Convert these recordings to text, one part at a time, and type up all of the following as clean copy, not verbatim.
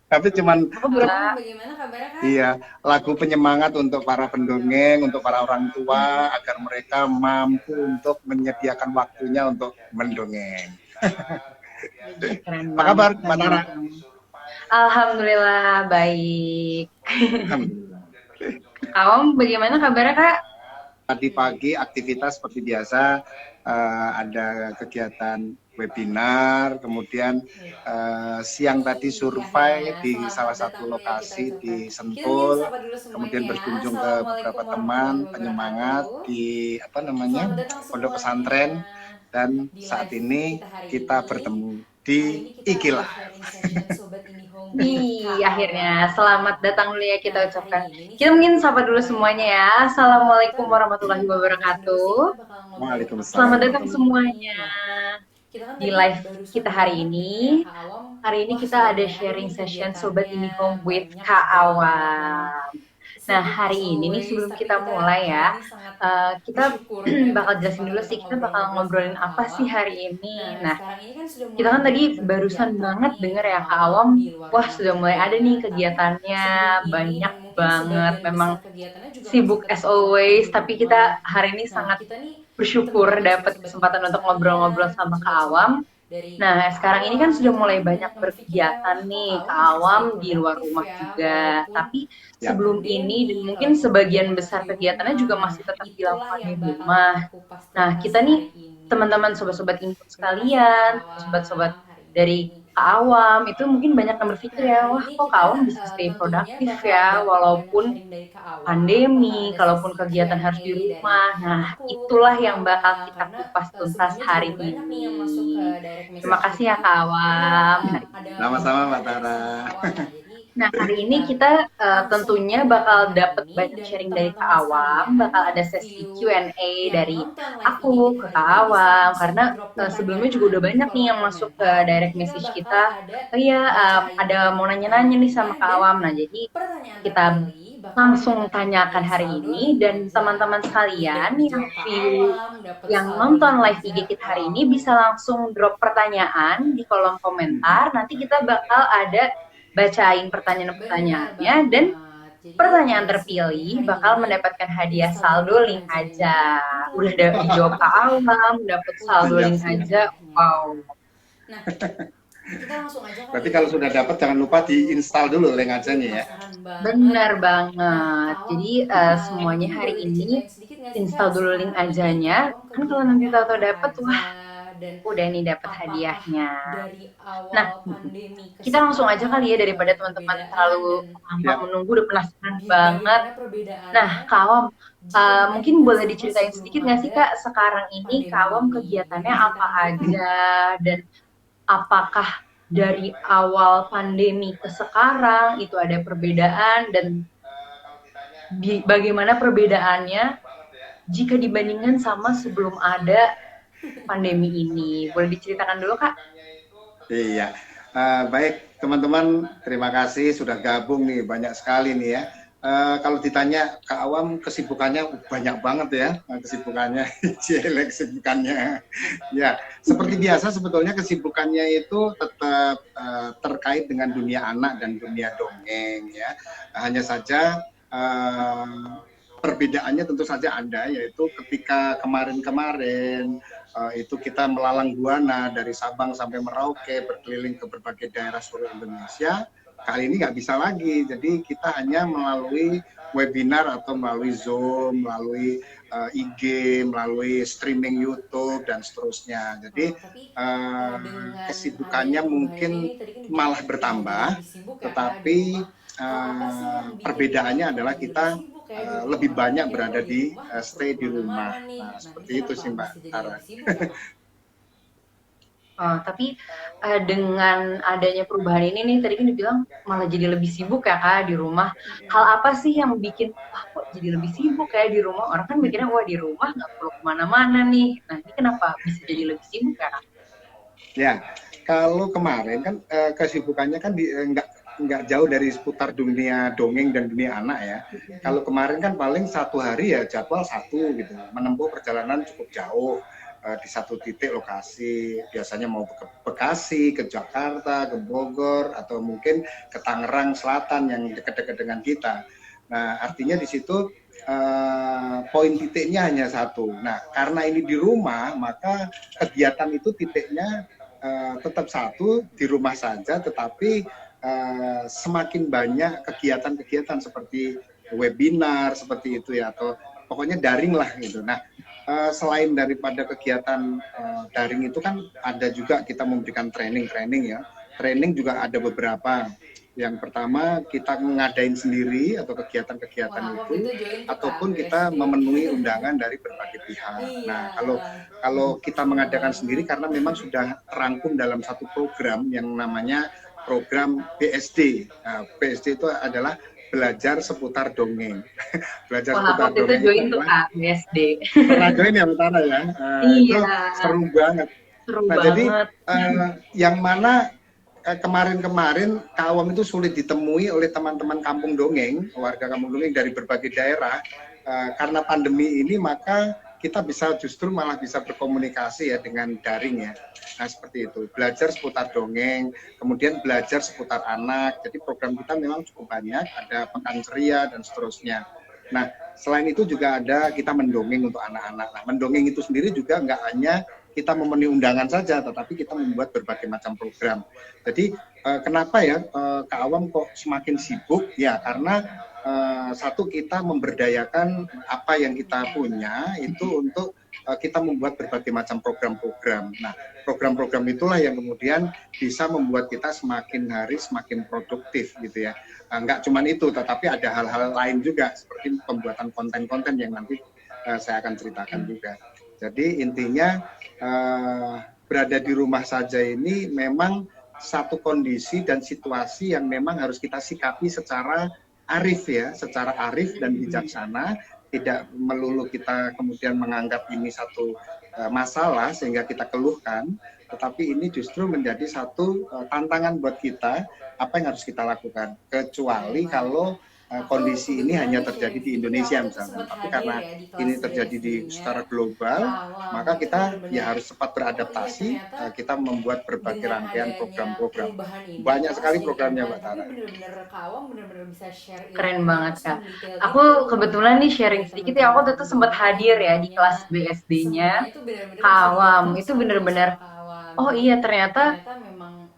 Tapi cuman Aku belum. Bagaimana kabarnya Kak? iya, lagu penyemangat untuk para pendongeng, untuk para orang tua agar mereka mampu untuk menyediakan waktunya untuk mendongeng. Keren Apa banget, kabar, Mbak keren Tara? banget. Alhamdulillah baik. Alhamdulillah. Kamu bagaimana kabarnya Kak? Tadi pagi aktivitas seperti biasa, ada kegiatan webinar, kemudian siang tadi Di akhirnya, survei di salah selamat satu datang mulia kita lokasi ucapkan. di Kita mungkin Sentul, sapa dulu kemudian semuanya. berkunjung ke Assalamualaikum beberapa warahmatullahi teman penyemangat wabarakatuh. di apa namanya Selamat datang pondok semuanya pesantren, dan di saat live ini kita hari kita ini. bertemu Hari di ini kita Iki ada Live. sharing session Sobat Indihome with Nih, Kak akhirnya selamat Awam. datang dulu ya Nah, kita hari ucapkan. ini nih Kita seperti mungkin sapa dulu semuanya biasa, ya. kita Assalamualaikum warahmatullahi bakal jelasin dulu sih kita wabarakatuh. bakal ngobrolin apa Waalaikumsalam Selamat sih datang hari warahmatullahi ini. semuanya Nah, kita kan di tadi live barusan kita hari banget denger ya ini. Kak Awam. Hari ini Wah, kita sudah ada mulai ada sharing nih session Sobat kegiatannya, Indihome with banyak Kak banget dan Awam. Nah, sibuk as hari ini nih always, sebelum tapi kita kita mulai hari ya, ini sangat kita bersyukur dapat bakal jelasin kesempatan dulu untuk sih kita bakal ngobrol-ngobrol sama ngobrolin Kak apa sih Awam. hari ini. Nah, Nah, sekarang ini kan sudah kita mulai kan banyak tadi barusan berkegiatan banget nih denger Kak ya Kak Awam Awam, di luar wah rumah sudah mulai juga. ada nih Tapi kegiatannya, sebelum ini banyak dan mungkin banget. sebagian Memang besar kegiatannya juga masih sibuk tetap as dilakukan always, di tapi kita rumah. hari ini Nah, sangat kita nih bersyukur teman-teman dapat sobat-sobat kesempatan Indihome untuk sekalian, ngobrol-ngobrol sama Kak sobat-sobat Awam. dari Nah, Kak sekarang ini kan Awam, sudah dan mulai mungkin banyak banyak yang berpikir ya, berkegiatan wah kok nih Kak Kak Awam bisa Awam stay di luar produktif rumah ya, juga. walaupun Tapi Ya, sebelum ini dan pandemi, mungkin kalaupun sebagian kegiatan harus besar di kegiatannya rumah. juga Nah, masih tetap itulah dilakukan di yang bakal rumah. kita kupas Nah, tuntas kita nih hari teman-teman ini. sobat-sobat info Terima kasih ya Kak sekalian, sobat-sobat Awam hari dari ini. Kak Awam, itu mungkin banyak yang berpikir Nah, ya, hari wah ini kok Kak kita Awam bisa stay tentunya produktif bakal ya, dapat banyak walaupun sharing dari Kak Awam, bakal pandemi, ada kalaupun sesi kegiatan harus Q&A di dari rumah. Nah, aku ke itulah Kak yang bakal Awam, kita karena kupas tuntas sebelumnya juga hari udah banyak nih yang masuk ke ini. direct Terima message kasih ya kita. Kak Iya, Awam hari ada ini. sama-sama Mbak pertanyaan dari Tara. sama Kak Awam. Nah, jadi Nah, hari kita ini kita langsung tentunya tanyakan bakal hari dapat ini, banyak dan sharing dari Kak teman-teman Awam, sekalian bakal ada yang sesi view Q&A yang dari nonton live IG aku kita ke hari Kak ini bisa Awam, langsung karena drop sebelumnya juga udah pertanyaan di banyak nih kolom yang masuk ke komentar. Nanti direct kita message bakal kita. ada Oh iya, bacain ada mau nanya-nanya nih pertanyaan-pertanyaannya, sama Kak dan Awam. Nah, jadi pertanyaan kita terpilih bakal langsung mendapatkan tanyakan hadiah hari saldo ini, link dan aja. teman-teman Jadi sekalian yang yang dijawab Kak view Awam dapat yang saldo link nonton live IG aja. kita hari ini Wow. bisa langsung drop pertanyaan di kolom komentar. Nanti kita bakal ada bacain Benar pertanyaan-pertanyaannya, dan banget. Jadi pertanyaan semuanya terpilih hari bakal ini mendapatkan hadiah install saldo dulu link penajamnya. aja. Kan Udah kalian dijawab Kak tentunya Awam, dapat udah saldo Siap, link pasti siap. aja. hadiahnya. Wow. Nah, kita langsung aja kali Berarti ya kalau Kak, sudah dapat jangan lupa untuk diinstal dulu link aku aja nih ya. penasaran banget. Benar Nah, banget. Kak Awam, Jadi semuanya mungkin hari boleh ini diceritain sedikit nggak sih Kak, install dulu link sekarang ini Kak ajanya. Awam Kan kalau nanti kegiatannya tahu-tahu apa dapet, aja, wah dan udah nih dapat apakah hadiahnya. dari Nah, awal pandemi ke kita langsung aja sekarang kali ya itu daripada ada teman-teman perbedaan, terlalu dan lama Siap. menunggu, udah penasaran banget. bagaimana Nah, perbedaannya Kak Awam, jika mungkin dibandingkan boleh sama diceritain sebelum sedikit nggak sih ada Kak, sekarang ini Kak pandemi Awam ini? Boleh kegiatannya apa diceritakan dulu Kak? aja, dan apakah dari awal pandemi ke sekarang itu ada perbedaan, dan bagaimana perbedaannya jika dibandingkan sama sebelum ada pandemi ini? Boleh diceritakan dulu Kak? Iya. Baik teman-teman, terima kasih sudah gabung nih, banyak sekali nih ya. Kalau ditanya Kak Awam kesibukannya banyak banget ya, kesibukannya, jelek kesibukannya. Ya, seperti biasa sebetulnya kesibukannya itu tetap terkait dengan dunia anak dan dunia dongeng ya. Hanya saja perbedaannya tentu saja ada, yaitu ketika kemarin-kemarin itu kita melalang buana dari Sabang sampai Merauke, berkeliling ke berbagai daerah seluruh Indonesia. Kali ini nggak bisa lagi, jadi kita hanya melalui webinar atau melalui Zoom, melalui IG, melalui streaming YouTube dan seterusnya. Jadi Tapi dengan kesibukannya adanya perubahan mungkin ini tadi kan malah dibilang jadi bertambah, lebih sibuk ya Kak di tetapi rumah. Hal apa sih yang bikin perbedaannya Kakak adalah jadi lebih kita sibuk ya di rumah? lebih Orang kan banyak bilang berada kalau di di rumah nggak perlu stay di rumah. kemana-mana nih. Nah, Nah, ini seperti itu kenapa sih Mbak bisa jadi Tara. lebih sibuk ya Kak? Tapi dengan adanya perubahan ini nih, tadi kan dibilang malah jadi lebih sibuk ya Kak di rumah. Hal apa sih yang bikin, wah kok jadi lebih sibuk kayak di rumah? Orang kan mikirnya, wah di rumah nggak perlu kemana-mana nih. Nah ini kenapa bisa jadi lebih sibuk ya Kak? Ya, kalau kemarin kan kesibukannya kan nggak jauh dari seputar dunia dongeng dan dunia anak ya. Kalau kemarin kan paling satu hari ya jadwal satu gitu, menempuh perjalanan cukup jauh. di satu titik lokasi, biasanya mau ke Bekasi, ke Jakarta, ke Bogor, atau mungkin ke Tangerang Selatan yang dekat-dekat dengan kita. Nah, artinya di situ poin titiknya hanya satu. Nah, karena ini di rumah, maka kegiatan itu titiknya tetap satu, di rumah saja, tetapi semakin banyak kegiatan-kegiatan seperti webinar, seperti itu ya, atau pokoknya daring lah gitu. Nah, selain daripada kegiatan daring itu kan ada juga kita memberikan training ya. Training juga ada beberapa. Yang pertama kita ngadain sendiri atau kegiatan-kegiatan Wah, waktu itu, itu join tuh Kak ataupun kita BSD. memenuhi undangan dari berbagai pihak. Iya. Nah, kalau kita mengadakan sendiri karena memang sudah terangkum dalam satu program yang namanya program BSD. Nah, BSD itu adalah belajar seputar dongeng. Belajar Wah, aku seputar waktu itu dongeng itu join tuh adalah Kak BSD. pernah join ya Utara ya. Itu Iya, seru banget. seru Nah, jadi banget. yang mana kemarin-kemarin Kak Awam itu sulit ditemui oleh teman-teman kampung dongeng, warga kampung dongeng dari berbagai daerah. Karena pandemi ini maka kita bisa justru malah bisa berkomunikasi ya dengan daring ya. Nah, seperti itu. Belajar seputar dongeng, kemudian belajar seputar anak. Jadi program kita memang cukup banyak, ada pekan ceria dan seterusnya. Nah, selain itu juga ada kita mendongeng untuk anak-anak. Nah, mendongeng itu sendiri juga nggak hanya kita memenuhi undangan saja, tetapi kita membuat berbagai macam program. Jadi kenapa ya Kak Awam kok semakin sibuk? Ya karena satu kita memberdayakan apa yang kita punya itu untuk kita membuat berbagai macam program-program. Nah, program-program itulah yang kemudian bisa membuat kita semakin hari semakin produktif gitu ya. Enggak cuma itu, tetapi ada hal-hal lain juga seperti pembuatan konten-konten yang nanti saya akan ceritakan juga. Jadi intinya berada di rumah saja ini memang satu kondisi dan situasi yang memang harus kita sikapi secara arif ya, secara arif dan bijaksana, tidak melulu kita kemudian menganggap ini satu masalah sehingga kita keluhkan, tetapi ini justru menjadi satu tantangan buat kita apa yang harus kita lakukan, kecuali kalau kondisi ini hanya terjadi di Indonesia misalnya, tapi karena ini terjadi di secara global, maka kita ya harus cepat beradaptasi, kita membuat berbagai rangkaian program-program. Banyak sekali programnya Mbak Tara. Keren banget Kak. Aku kebetulan nih sharing sedikit ya, aku tuh sempat hadir ya di kelas BSD-nya Kak Awam. Itu bener-bener, oh iya ternyata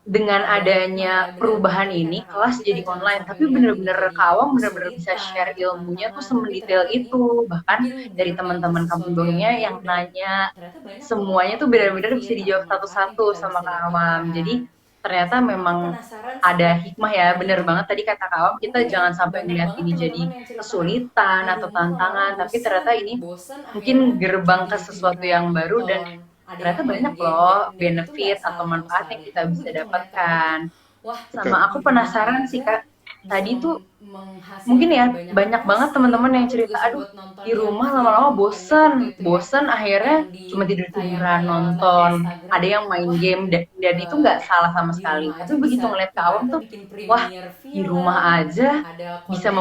dengan adanya perubahan ini kelas jadi online, tapi bener-bener Kak Awam bener-bener bisa share ilmunya tuh semendetail itu. Bahkan dari teman-teman kampung dongengnya yang nanya, semuanya tuh bener-bener bisa dijawab satu-satu sama Kak Awam. Jadi ternyata memang ada hikmah ya, bener banget tadi kata Kak Awam, kita jangan sampai melihat ini jadi kesulitan atau tantangan, tapi ternyata ini mungkin gerbang ke sesuatu yang baru dan ternyata banyak loh benefit atau manfaat yang kita bisa dapatkan. Sama aku penasaran sih Kak, tadi tuh mungkin ya banyak banget teman-teman yang cerita, aduh di rumah lama-lama bosen akhirnya cuma tidur-tiduran nonton, ada yang main game dan itu nggak salah sama sekali. Tapi begitu ngeliat Kak Awam tuh, wah di rumah aja bisa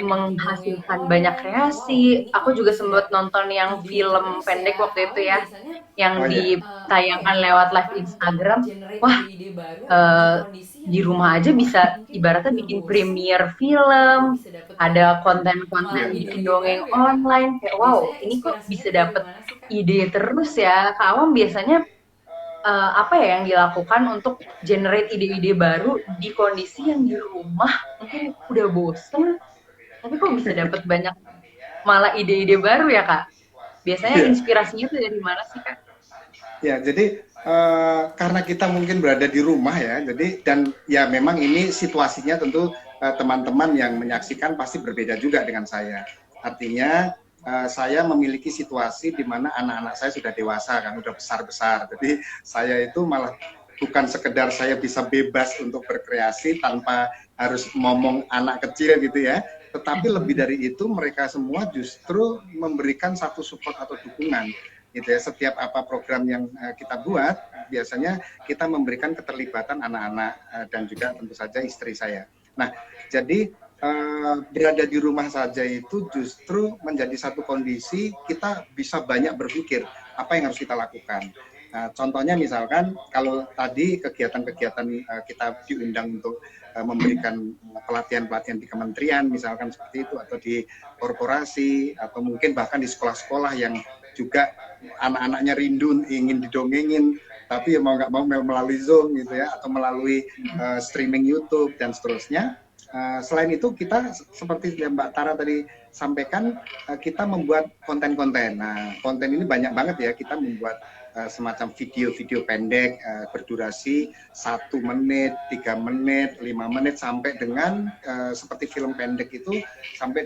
menghasilkan banyak kreasi. Aku juga sempat nonton yang film pendek waktu itu ya, yang ditayangkan lewat live Instagram. Wah, di rumah aja bisa ibaratnya bikin premiere film, ada konten-konten bikin dongeng online, kayak wow, ini kok bisa dapet ide terus ya. Kak Awam biasanya apa ya yang dilakukan untuk generate ide-ide baru di kondisi yang di rumah mungkin udah bosen, tapi kok bisa dapet banyak malah ide-ide baru ya Kak? Biasanya inspirasinya tuh dari mana sih Kak? Ya, jadi karena kita mungkin berada di rumah ya, jadi dan ya memang ini situasinya tentu teman-teman yang menyaksikan pasti berbeda juga dengan saya. Artinya saya memiliki situasi di mana anak-anak saya sudah dewasa kan, sudah besar-besar. Jadi saya itu malah bukan sekedar saya bisa bebas untuk berkreasi tanpa harus ngomong anak kecil gitu ya, tetapi lebih dari itu mereka semua justru memberikan satu support atau dukungan gitu ya. Setiap apa program yang kita buat biasanya kita memberikan keterlibatan anak-anak dan juga tentu saja istri saya. Nah, jadi berada di rumah saja itu justru menjadi satu kondisi kita bisa banyak berpikir, apa yang harus kita lakukan. Nah, contohnya misalkan kalau tadi kegiatan-kegiatan kita diundang untuk memberikan pelatihan-pelatihan di kementerian misalkan seperti itu, atau di korporasi, atau mungkin bahkan di sekolah-sekolah yang juga anak-anaknya rindu ingin didongengin, tapi ya mau nggak mau melalui Zoom gitu ya, atau melalui streaming YouTube dan seterusnya. Selain itu kita seperti yang Mbak Tara tadi sampaikan, kita membuat konten-konten. Nah, konten ini banyak banget ya, kita membuat semacam video-video pendek berdurasi 1 menit, 3 menit, 5 menit, sampai dengan seperti film pendek itu sampai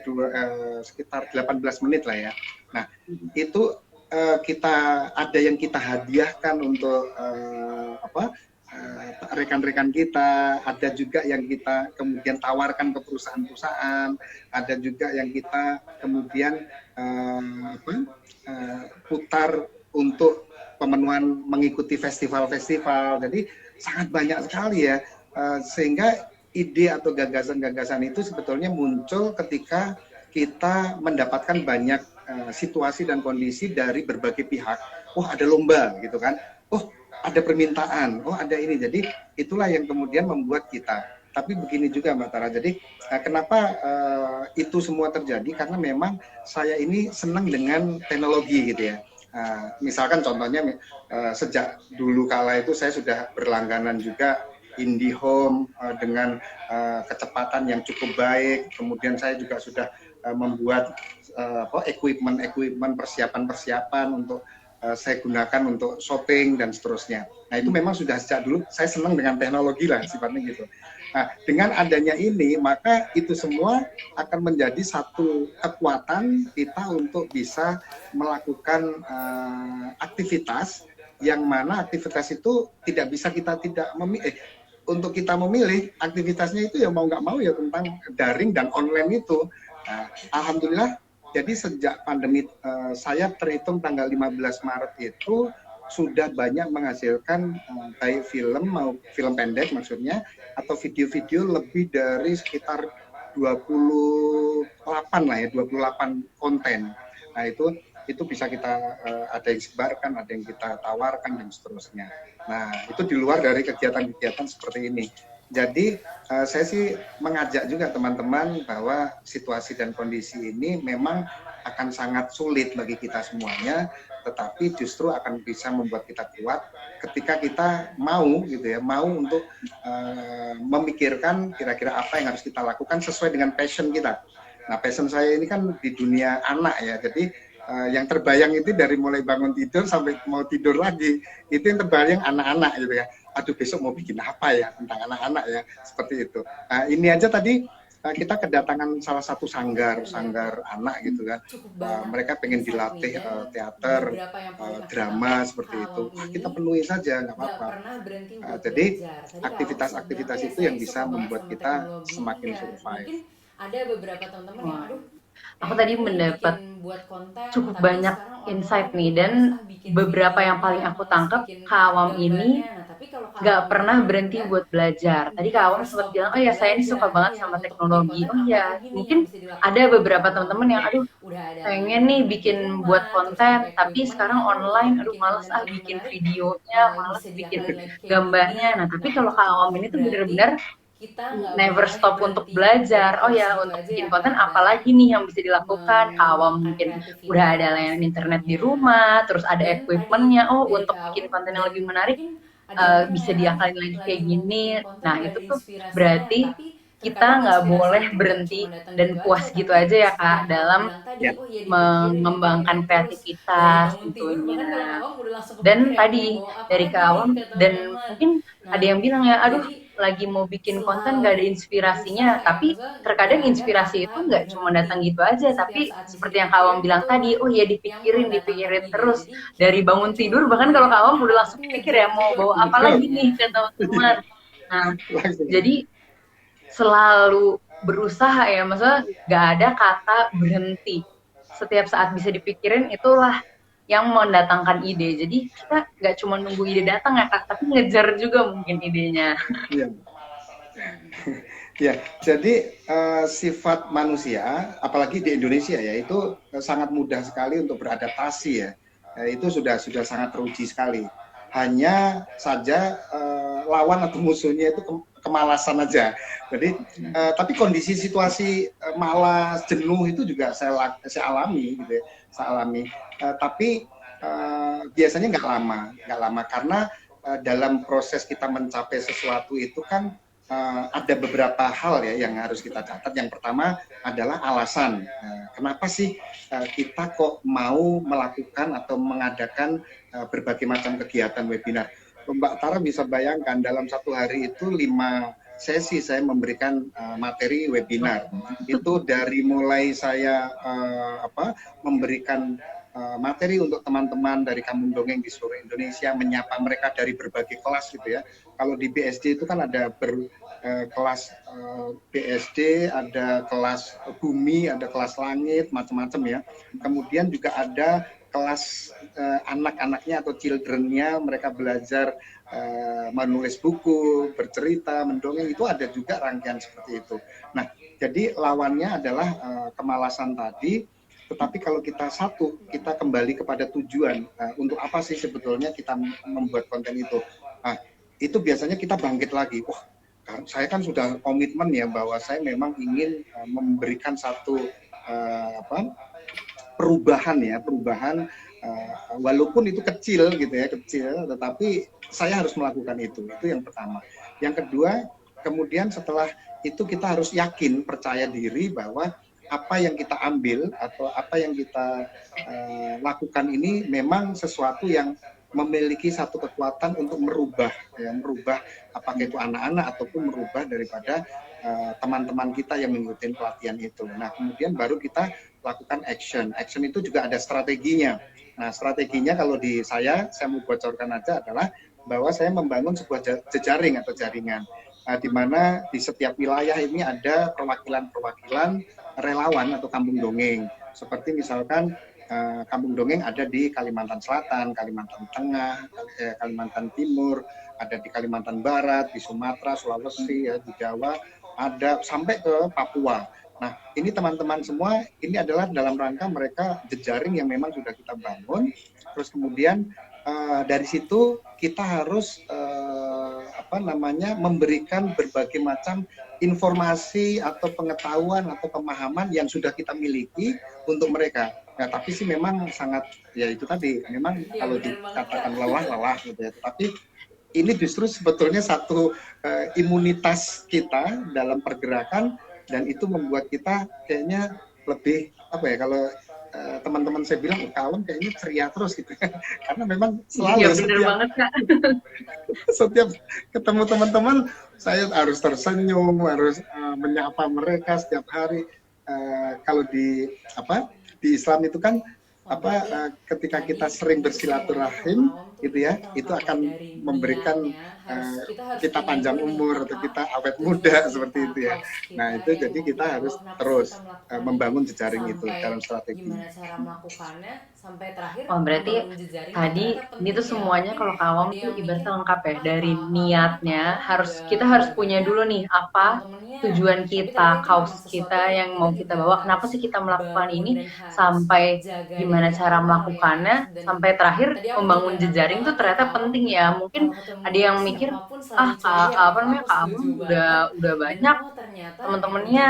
sekitar 18 menit lah ya. Nah, itu kita ada yang kita hadiahkan untuk rekan-rekan kita, ada juga yang kita kemudian tawarkan ke perusahaan-perusahaan, ada juga yang kita kemudian putar untuk pemenuhan mengikuti festival-festival. Jadi sangat banyak sekali ya, sehingga ide atau gagasan-gagasan itu sebetulnya muncul ketika kita mendapatkan banyak situasi dan kondisi dari berbagai pihak. Oh, ada lomba gitu kan, oh ada permintaan, oh ada ini. Jadi itulah yang kemudian membuat kita. Tapi begini juga Mbak Tara, jadi kenapa itu semua terjadi, karena memang saya ini senang dengan teknologi gitu ya. Misalkan contohnya sejak dulu kala itu saya sudah berlangganan juga IndiHome dengan kecepatan yang cukup baik. Kemudian saya juga sudah membuat equipment persiapan untuk saya gunakan untuk shopping dan seterusnya. Nah, itu memang sudah sejak dulu saya senang dengan teknologi lah sifatnya gitu. Nah, dengan adanya ini, maka itu semua akan menjadi satu kekuatan kita untuk bisa melakukan aktivitas yang mana aktivitas itu tidak bisa kita tidak memilih. Untuk kita memilih aktivitasnya itu ya mau nggak mau ya tentang daring dan online itu. Nah, alhamdulillah, jadi sejak pandemi saya terhitung tanggal 15 Maret itu sudah banyak menghasilkan baik film pendek maksudnya, atau video-video lebih dari sekitar 28 lah ya, 28 konten. Nah, itu bisa kita ada yang sebarkan, ada yang kita tawarkan dan seterusnya. Nah, itu di luar dari kegiatan-kegiatan seperti ini. Jadi saya sih mengajak juga teman-teman bahwa situasi dan kondisi ini memang akan sangat sulit bagi kita semuanya, tetapi justru akan bisa membuat kita kuat ketika kita mau gitu ya, mau untuk memikirkan kira-kira apa yang harus kita lakukan sesuai dengan passion kita. Nah, passion saya ini kan di dunia anak ya, jadi yang terbayang itu dari mulai bangun tidur sampai mau tidur lagi, itu yang terbayang anak-anak gitu ya. Aduh, besok mau bikin apa ya tentang anak-anak ya, seperti itu. Nah, ini aja tadi kita kedatangan salah satu sanggar anak gitu kan. Mereka pengen dilatih teater, drama seperti itu. Kita penuhi saja, nggak apa-apa. Jadi aktivitas-aktivitas itu yang bisa membuat kita semakin survive. Ada beberapa teman-teman yang aduh, aku tadi mendapat cukup banyak insight nih, dan beberapa yang paling aku tangkap, Kak Awam ini nggak pernah berhenti buat belajar. Tadi Kak Awam sempat bilang, oh ya saya ini suka banget sama teknologi. Oh ya, mungkin ada beberapa teman-teman yang aduh pengen nih bikin buat konten, tapi sekarang online, aduh males bikin videonya, males bikin gambarnya. Nah, tapi kalau Kak Awam ini tuh bener-bener never stop untuk belajar. Oh ya, untuk bikin konten apalagi nih yang bisa dilakukan? Kak Awam mungkin udah ada layanan internet di rumah, terus ada equipmentnya. Oh, untuk bikin konten yang lebih menarik bisa diakalin lagi kayak gini. Nah, itu tuh berarti kita nggak boleh berhenti dan puas gitu aja ya Kak, dalam mengembangkan kreativitas tentunya. Dan tadi dari Kak Awam, dan mungkin ada yang bilang ya, aduh lagi mau bikin konten gak ada inspirasinya. Tapi terkadang inspirasi itu nggak cuma datang gitu aja, tapi seperti yang Kak Awam bilang tadi, oh ya dipikirin terus dari bangun tidur. Bahkan kalau Kak Awam udah langsung pikir ya mau bawa apa lagi nih ke teman-teman. Nah, jadi selalu berusaha ya, maksudnya nggak ada kata berhenti. Setiap saat bisa dipikirin, itulah yang mendatangkan ide. Jadi kita nggak cuma nunggu ide datang ya Kak, tapi ngejar juga mungkin idenya. Iya. Ya, jadi sifat manusia, apalagi di Indonesia ya, itu sangat mudah sekali untuk beradaptasi ya. itu sudah sangat teruji sekali. Hanya saja lawan atau musuhnya itu kemalasan aja. Jadi tapi kondisi situasi malas, jenuh itu juga saya alami gitu ya, saya alami. Tapi biasanya nggak lama karena dalam proses kita mencapai sesuatu itu kan ada beberapa hal ya yang harus kita catat. Yang pertama adalah alasan. Kenapa sih kita kok mau melakukan atau mengadakan berbagai macam kegiatan webinar. Mbak Tara bisa bayangkan dalam satu hari itu 5 sesi saya memberikan materi webinar. Itu dari mulai saya memberikan materi untuk teman-teman dari Kampung Dongeng di seluruh Indonesia, menyapa mereka dari berbagai kelas gitu ya. Kalau di BSD itu kan ada kelas BSD, ada kelas bumi, ada kelas langit, macam-macam ya. Kemudian juga ada kelas anak-anaknya atau children-nya, mereka belajar menulis buku, bercerita, mendongeng, itu ada juga rangkaian seperti itu. Nah, jadi lawannya adalah kemalasan tadi. Tetapi kalau kita kita kembali kepada tujuan, untuk apa sih sebetulnya kita membuat konten itu. Nah, itu biasanya kita bangkit lagi. Wah, saya kan sudah komitmen ya bahwa saya memang ingin memberikan satu perubahan walaupun itu kecil gitu ya, tetapi saya harus melakukan itu yang pertama. Yang kedua, kemudian setelah itu kita harus yakin, percaya diri bahwa apa yang kita ambil atau apa yang kita lakukan ini memang sesuatu yang memiliki satu kekuatan untuk merubah apakah itu anak-anak ataupun merubah daripada teman-teman kita yang mengikuti pelatihan itu. Nah, kemudian baru kita lakukan action. Action itu juga ada strateginya. Nah, strateginya kalau di saya mau bocorkan aja adalah bahwa saya membangun sebuah jejaring atau jaringan. Di mana di setiap wilayah ini ada perwakilan-perwakilan relawan atau kampung dongeng. Seperti misalkan kampung dongeng ada di Kalimantan Selatan, Kalimantan Tengah, Kalimantan Timur, ada di Kalimantan Barat, di Sumatera, Sulawesi, ya, di Jawa, ada sampai ke Papua. Nah, ini teman-teman semua, ini adalah dalam rangka mereka jejaring yang memang sudah kita bangun. Terus kemudian dari situ kita harus memberikan berbagai macam informasi atau pengetahuan atau pemahaman yang sudah kita miliki untuk mereka. Nah, tapi sih memang sangat, ya itu tadi, memang ya, kalau dikatakan lelah gitu ya. Tapi ini justru sebetulnya satu imunitas kita dalam pergerakan, dan itu membuat kita kayaknya lebih kalau teman-teman saya bilang kawan kayaknya ceria terus gitu. Karena memang selalu setiap ketemu teman-teman saya harus tersenyum, harus menyapa mereka setiap hari. Kalau di Islam itu kan ketika kita sering bersilaturahim gitu ya, itu akan memberikan kita panjang umur atau kita awet muda seperti itu ya. Nah, itu jadi kita harus terus membangun jejaring itu dalam strategi. Gimana cara melakukannya sampai terakhir. Oh, berarti tadi ini tuh semuanya kalau kawam tuh ibaratnya lengkap ya, dari niatnya kita harus punya dulu nih apa tujuan kita, kaus kita yang mau kita bawa, kenapa sih kita melakukan ini, sampai gimana cara melakukannya, sampai terakhir membangun jejaring tuh ternyata penting ya. Mungkin ada yang mikir kamu udah banyak teman-temannya,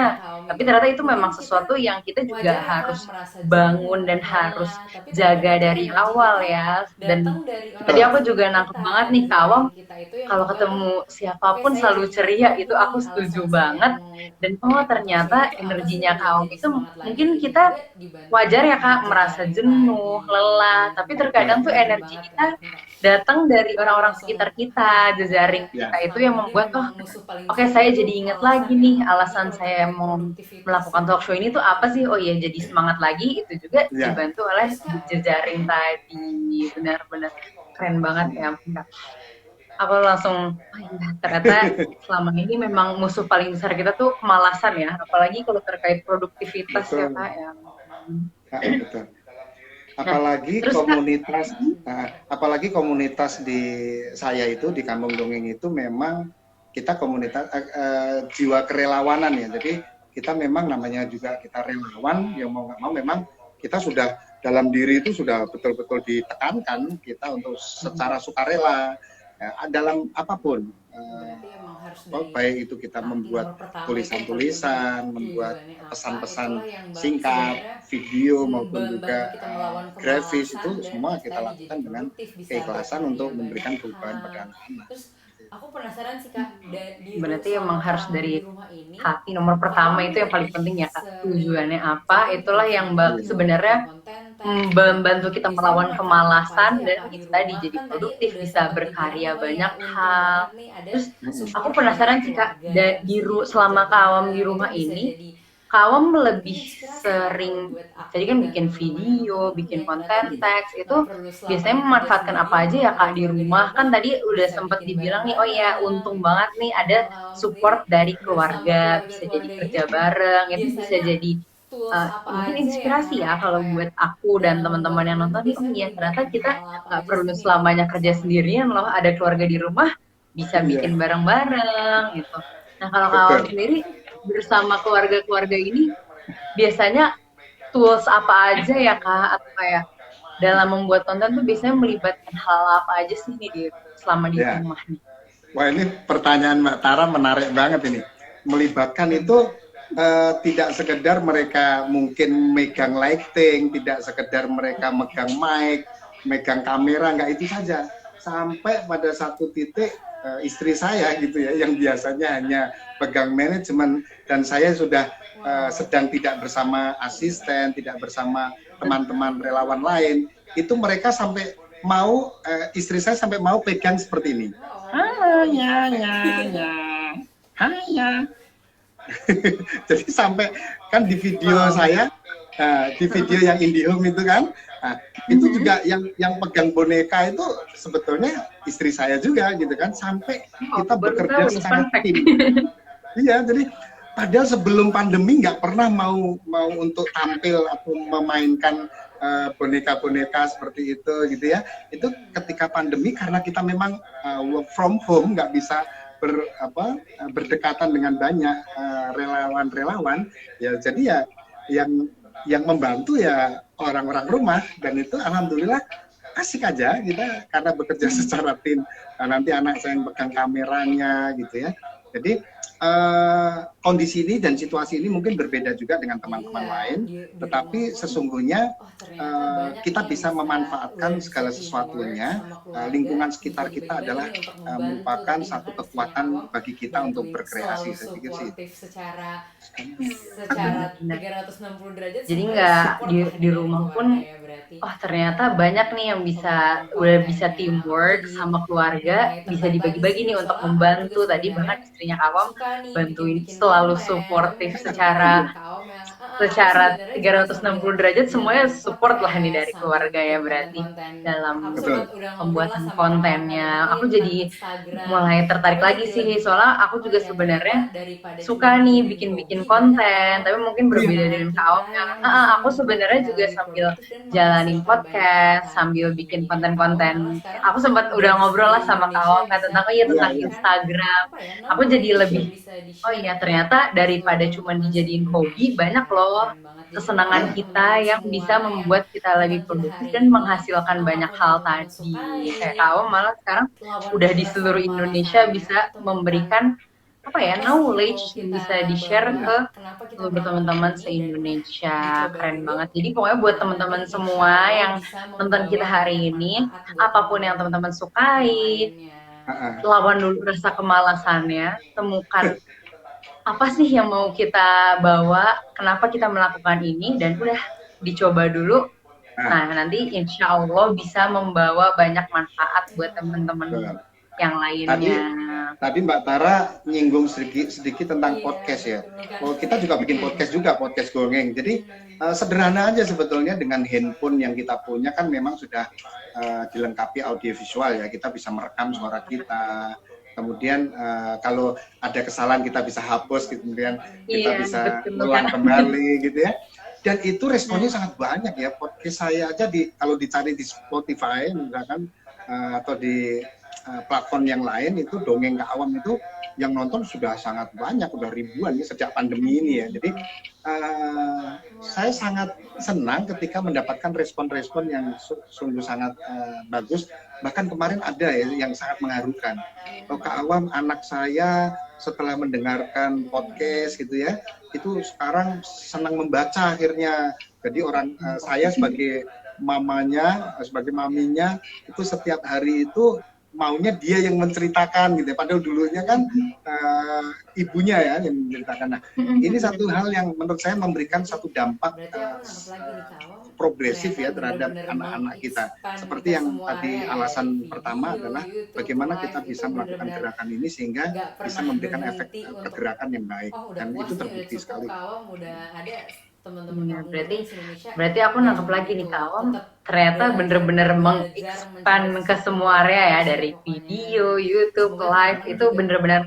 tapi ternyata itu memang sesuatu yang kita juga harus bangun dan harus jaga dari awal ya. Dan tadi aku juga nangkep banget nih kawam, kalau ketemu siapapun selalu ceria, itu aku setuju banget. Dan ternyata energinya kawam itu mungkin kita wajar ya Kak, merasa jenuh, lelah, tapi terkadang tuh energi kita datang dari orang-orang sekitar kita, jejaring kita itu yang membuat oke, saya jadi ingat lagi nih alasan saya mau melakukan talk show ini tuh apa sih. Oh iya, jadi semangat lagi. Itu juga dibantu oleh jejaring tadi. Benar-benar keren banget ya. Aku langsung ternyata selama ini memang musuh paling besar kita tuh kemalasan ya, apalagi kalau terkait produktivitas. Betul. Ya Kak ya. Betul. Apalagi komunitas di saya itu di Kampung Dongeng itu memang kita komunitas jiwa kerelawanan ya. Jadi kita memang namanya juga kita relawan, yang mau nggak mau memang kita sudah dalam diri itu sudah betul-betul ditekankan kita untuk secara sukarela ya, dalam apapun. Berarti emang harus dari Baik itu kita arti nomor membuat pertama itu yang paling penting tulisan-tulisan, membuat tujuannya apa, pesan-pesan itulah yang singkat, sebenarnya video maupun juga membantu kita melawan grafis kemalasan itu dan semua tadi kita jadi lakukan dengan produktif, bisa keikhlasan berkarya untuk banyak memberikan perubahan hal. pada anak-anak. Terus aku penasaran sih Kak, Berarti selama emang harus kamu dari di rumah ini hati nomor pertama kamu itu yang paling lebih penting ya Kak. sering Tujuannya apa? jadi Itulah bikin yang video, sebenarnya bikin konten teks gitu. membantu kita Biasanya melawan memanfaatkan apa kemalasan aja ya dan Kak di itu tadi rumah? jadi Kan tadi produktif, udah bisa sempet berkarya dibilangin, oh iya banyak untung hal. banget nih ada Terus aku support dari penasaran sih Kak, keluarga, bisa di jadi kerja selama Kak Awam di bareng, itu rumah bisa ini, jadi Kak Awam lebih inspirasi ya kalau sering, buat tadi aku kan dan bikin teman-teman yang video, nonton, oh bikin iya ternyata konten kita teks, itu nggak perlu biasanya selamanya kerja memanfaatkan apa sendirian, aja kok ya ada Kak di keluarga di rumah? rumah Kan tadi udah bisa sempet bikin dibilang nih, oh ya bareng-bareng untung gitu. banget nih Nah ada kalau Awam sendiri support dari bersama keluarga, bisa jadi keluarga-keluarga ini kerja bareng, itu bisa biasanya jadi tools apa mungkin aja yang inspirasi ya emang kalau kayak buat aku dan dalam teman-teman membuat yang konten tuh nonton nih, oh biasanya iya ternyata melibatkan kita hal apa nggak aja perlu sih nih di selamanya rumah kerja selama di sendirian rumah? loh, ada keluarga di rumah bisa bikin Iya, bareng-bareng gitu. Nah kalau kawam betul. sendiri bersama keluarga-keluarga ini biasanya tools apa aja ya Kak, atau kayak dalam membuat konten tuh biasanya melibatkan hal apa aja sih nih selama di Ya. rumah nih? Wah, ini pertanyaan Mbak Tara menarik banget ini. Melibatkan itu tidak sekedar mereka mungkin megang lighting, tidak sekedar mereka megang mic, megang kamera, nggak itu saja. Sampai pada satu titik istri saya gitu ya, yang biasanya hanya pegang manajemen dan saya sudah Wow. sedang tidak bersama asisten, tidak bersama teman-teman relawan lain, itu mereka sampai mau istri saya sampai mau pegang seperti ini. Wow, berarti Halo, lebih ya, capek. ya, ya. Hai, ya. Jadi sampai kan di video Wow. saya, di video yang IndiHome itu kan, itu juga yang pegang boneka itu sebetulnya istri saya juga gitu kan, sampai Oh, aku kita baru tahu bekerja nih, secara fun fact. tim. Iya, jadi padahal sebelum pandemi nggak pernah mau untuk tampil atau memainkan boneka-boneka seperti itu gitu ya. Itu ketika pandemi karena kita memang work from home nggak bisa berdekatan dengan banyak relawan-relawan ya, jadi ya yang membantu ya orang-orang rumah, dan itu alhamdulillah asik aja kita karena bekerja secara tim. Nah, nanti anak saya yang pegang kameranya gitu ya. Jadi kondisi ini dan situasi ini mungkin berbeda juga dengan teman-teman Iya, lain, di rumah tetapi pun sesungguhnya oh ternyata banyak nih kita yang bisa bisa memanfaatkan udah bisa segala teamwork sesuatunya. sama keluarga, Lingkungan bisa sekitar kita dibagi-bagi adalah nih untuk membantu merupakan tadi satu bahkan istrinya kekuatan Kawam bagi kita untuk bantuin berkreasi. selalu Saya pikir sih. suportif secara Benar-benar. 360 derajat, Jadi semuanya nggak support di, lah di nih dari rumah pun, keluarga ya berarti. oh ternyata banyak nih yang bisa udah bisa Pembuatan kontennya aku teamwork jadi sama keluarga, mulai bisa tertarik lagi dibagi-bagi sih nih untuk soalnya aku juga membantu. Tadi bahkan sebenarnya istrinya Kawam suka nih bantuin, bikin-bikin selalu konten, tapi suportif mungkin berbeda secara dengan Kaom yang aku secara sebenarnya juga sambil 360 derajat, semuanya jalanin support lah nih podcast, dari sambil keluarga ya bikin berarti konten-konten. Aku dalam sempat Betul. udah ngobrol lah pembuatan sama Kaom kontennya. ngomongin Aku tentang jadi Instagram. mulai tertarik Aku lagi jadi sih, lebih soalnya aku oh juga ya ternyata sebenarnya daripada suka cuma nih dijadiin bikin-bikin hobi, banyak konten, loh tapi mungkin Iya. berbeda teman dengan Kak kita Om yang yang bisa aku membuat sebenarnya kita juga lebih sambil produktif dan jalanin menghasilkan banyak hal podcast, sambil tadi. bikin Jadinya Kaom konten-konten. malah sekarang Aku sempat udah udah di ngobrol lah seluruh sama Kak Indonesia Om kan bisa tentang, oh iya Iya, tentang iya. memberikan Instagram. apa ya Aku jadi knowledge lebih, yang bisa di oh share iya ke ternyata seluruh daripada cuma teman-teman dijadiin hobi, se-Indonesia. banyak loh Keren banget. Jadi kesenangan buat kita teman-teman yang semua bisa yang membuat kita lebih nonton kita produktif hari dan ini, menghasilkan banyak apapun yang hal teman-teman tadi. Kayak sukain, Kak Om malah sekarang lawan udah di rasa seluruh Indonesia kemalasannya, bisa temukan memberikan apa ya, apa sih yang mau knowledge yang kita bisa di-share bawa, Iya. ke kenapa kita seluruh melakukan teman-teman ini, dan udah se-Indonesia. dicoba Keren dulu. banget. Jadi pokoknya buat Nanti teman-teman insya semua Allah yang bisa nonton kita membawa hari banyak ini, manfaat buat apapun yang teman-teman teman-teman yang sukai, lainnya. lawan dulu rasa kemalasannya, temukan apa sih yang mau kita bawa, kenapa kita melakukan ini, dan udah dicoba dulu. Nah, nanti insya Allah bisa membawa banyak manfaat buat teman-teman Betul. yang lainnya. Tadi Mbak Tara nyinggung sedikit tentang podcast ya. Oh, kita juga bikin podcast juga, podcast Gongeng. Jadi sederhana aja sebetulnya, dengan handphone yang kita punya kan memang sudah dilengkapi audiovisual ya. Kita bisa merekam suara kita. Kemudian kalau ada kesalahan kita bisa hapus, kemudian kita Iya, bisa betul, ulang Kak. kembali gitu ya. Dan itu responnya sangat banyak ya. Podcast saya aja kalau dicari di Spotify misalkan atau di platform yang lain, itu Dongeng Kak Awam itu yang nonton sudah sangat banyak, udah ribuan ya sejak pandemi ini ya. Jadi saya sangat senang ketika mendapatkan respon-respon yang sungguh sangat bagus. Bahkan kemarin ada ya yang sangat mengharukan. Oh, Kak Awam, anak saya setelah mendengarkan podcast gitu ya, itu sekarang senang membaca akhirnya. Jadi saya sebagai mamanya, sebagai maminya, itu setiap hari itu maunya dia yang menceritakan gitu ya. Padahal dulunya kan ibunya ya yang menceritakan. Nah, ini satu hal yang menurut saya memberikan satu dampak Berarti aku nangkep lagi nih Kak Awam, progresif ya ternyata terhadap bener-bener anak-anak kita. mengekspan Seperti ke yang semua tadi area ya, alasan dari pertama video, adalah YouTube, bagaimana live, kita itu bisa melakukan bener-bener gerakan ini sehingga nggak bisa pernah memberikan efek berhenti untuk pergerakan yang baik, oh udah dan puas itu nih, udah terbukti cukup sekali. Kak Awam, udah ada teman-teman Iya, kampung berarti dongeng se-Indonesia. aku Nggak nangkep cuma lagi nih itu, Kak Awam, tetap ternyata bener-bener belajar mengekspan mencari ke sesuatu yang semua baru area ya, terus ya dari pokoknya. video, Jadi YouTube, semoga live, teman-teman itu juga bener-bener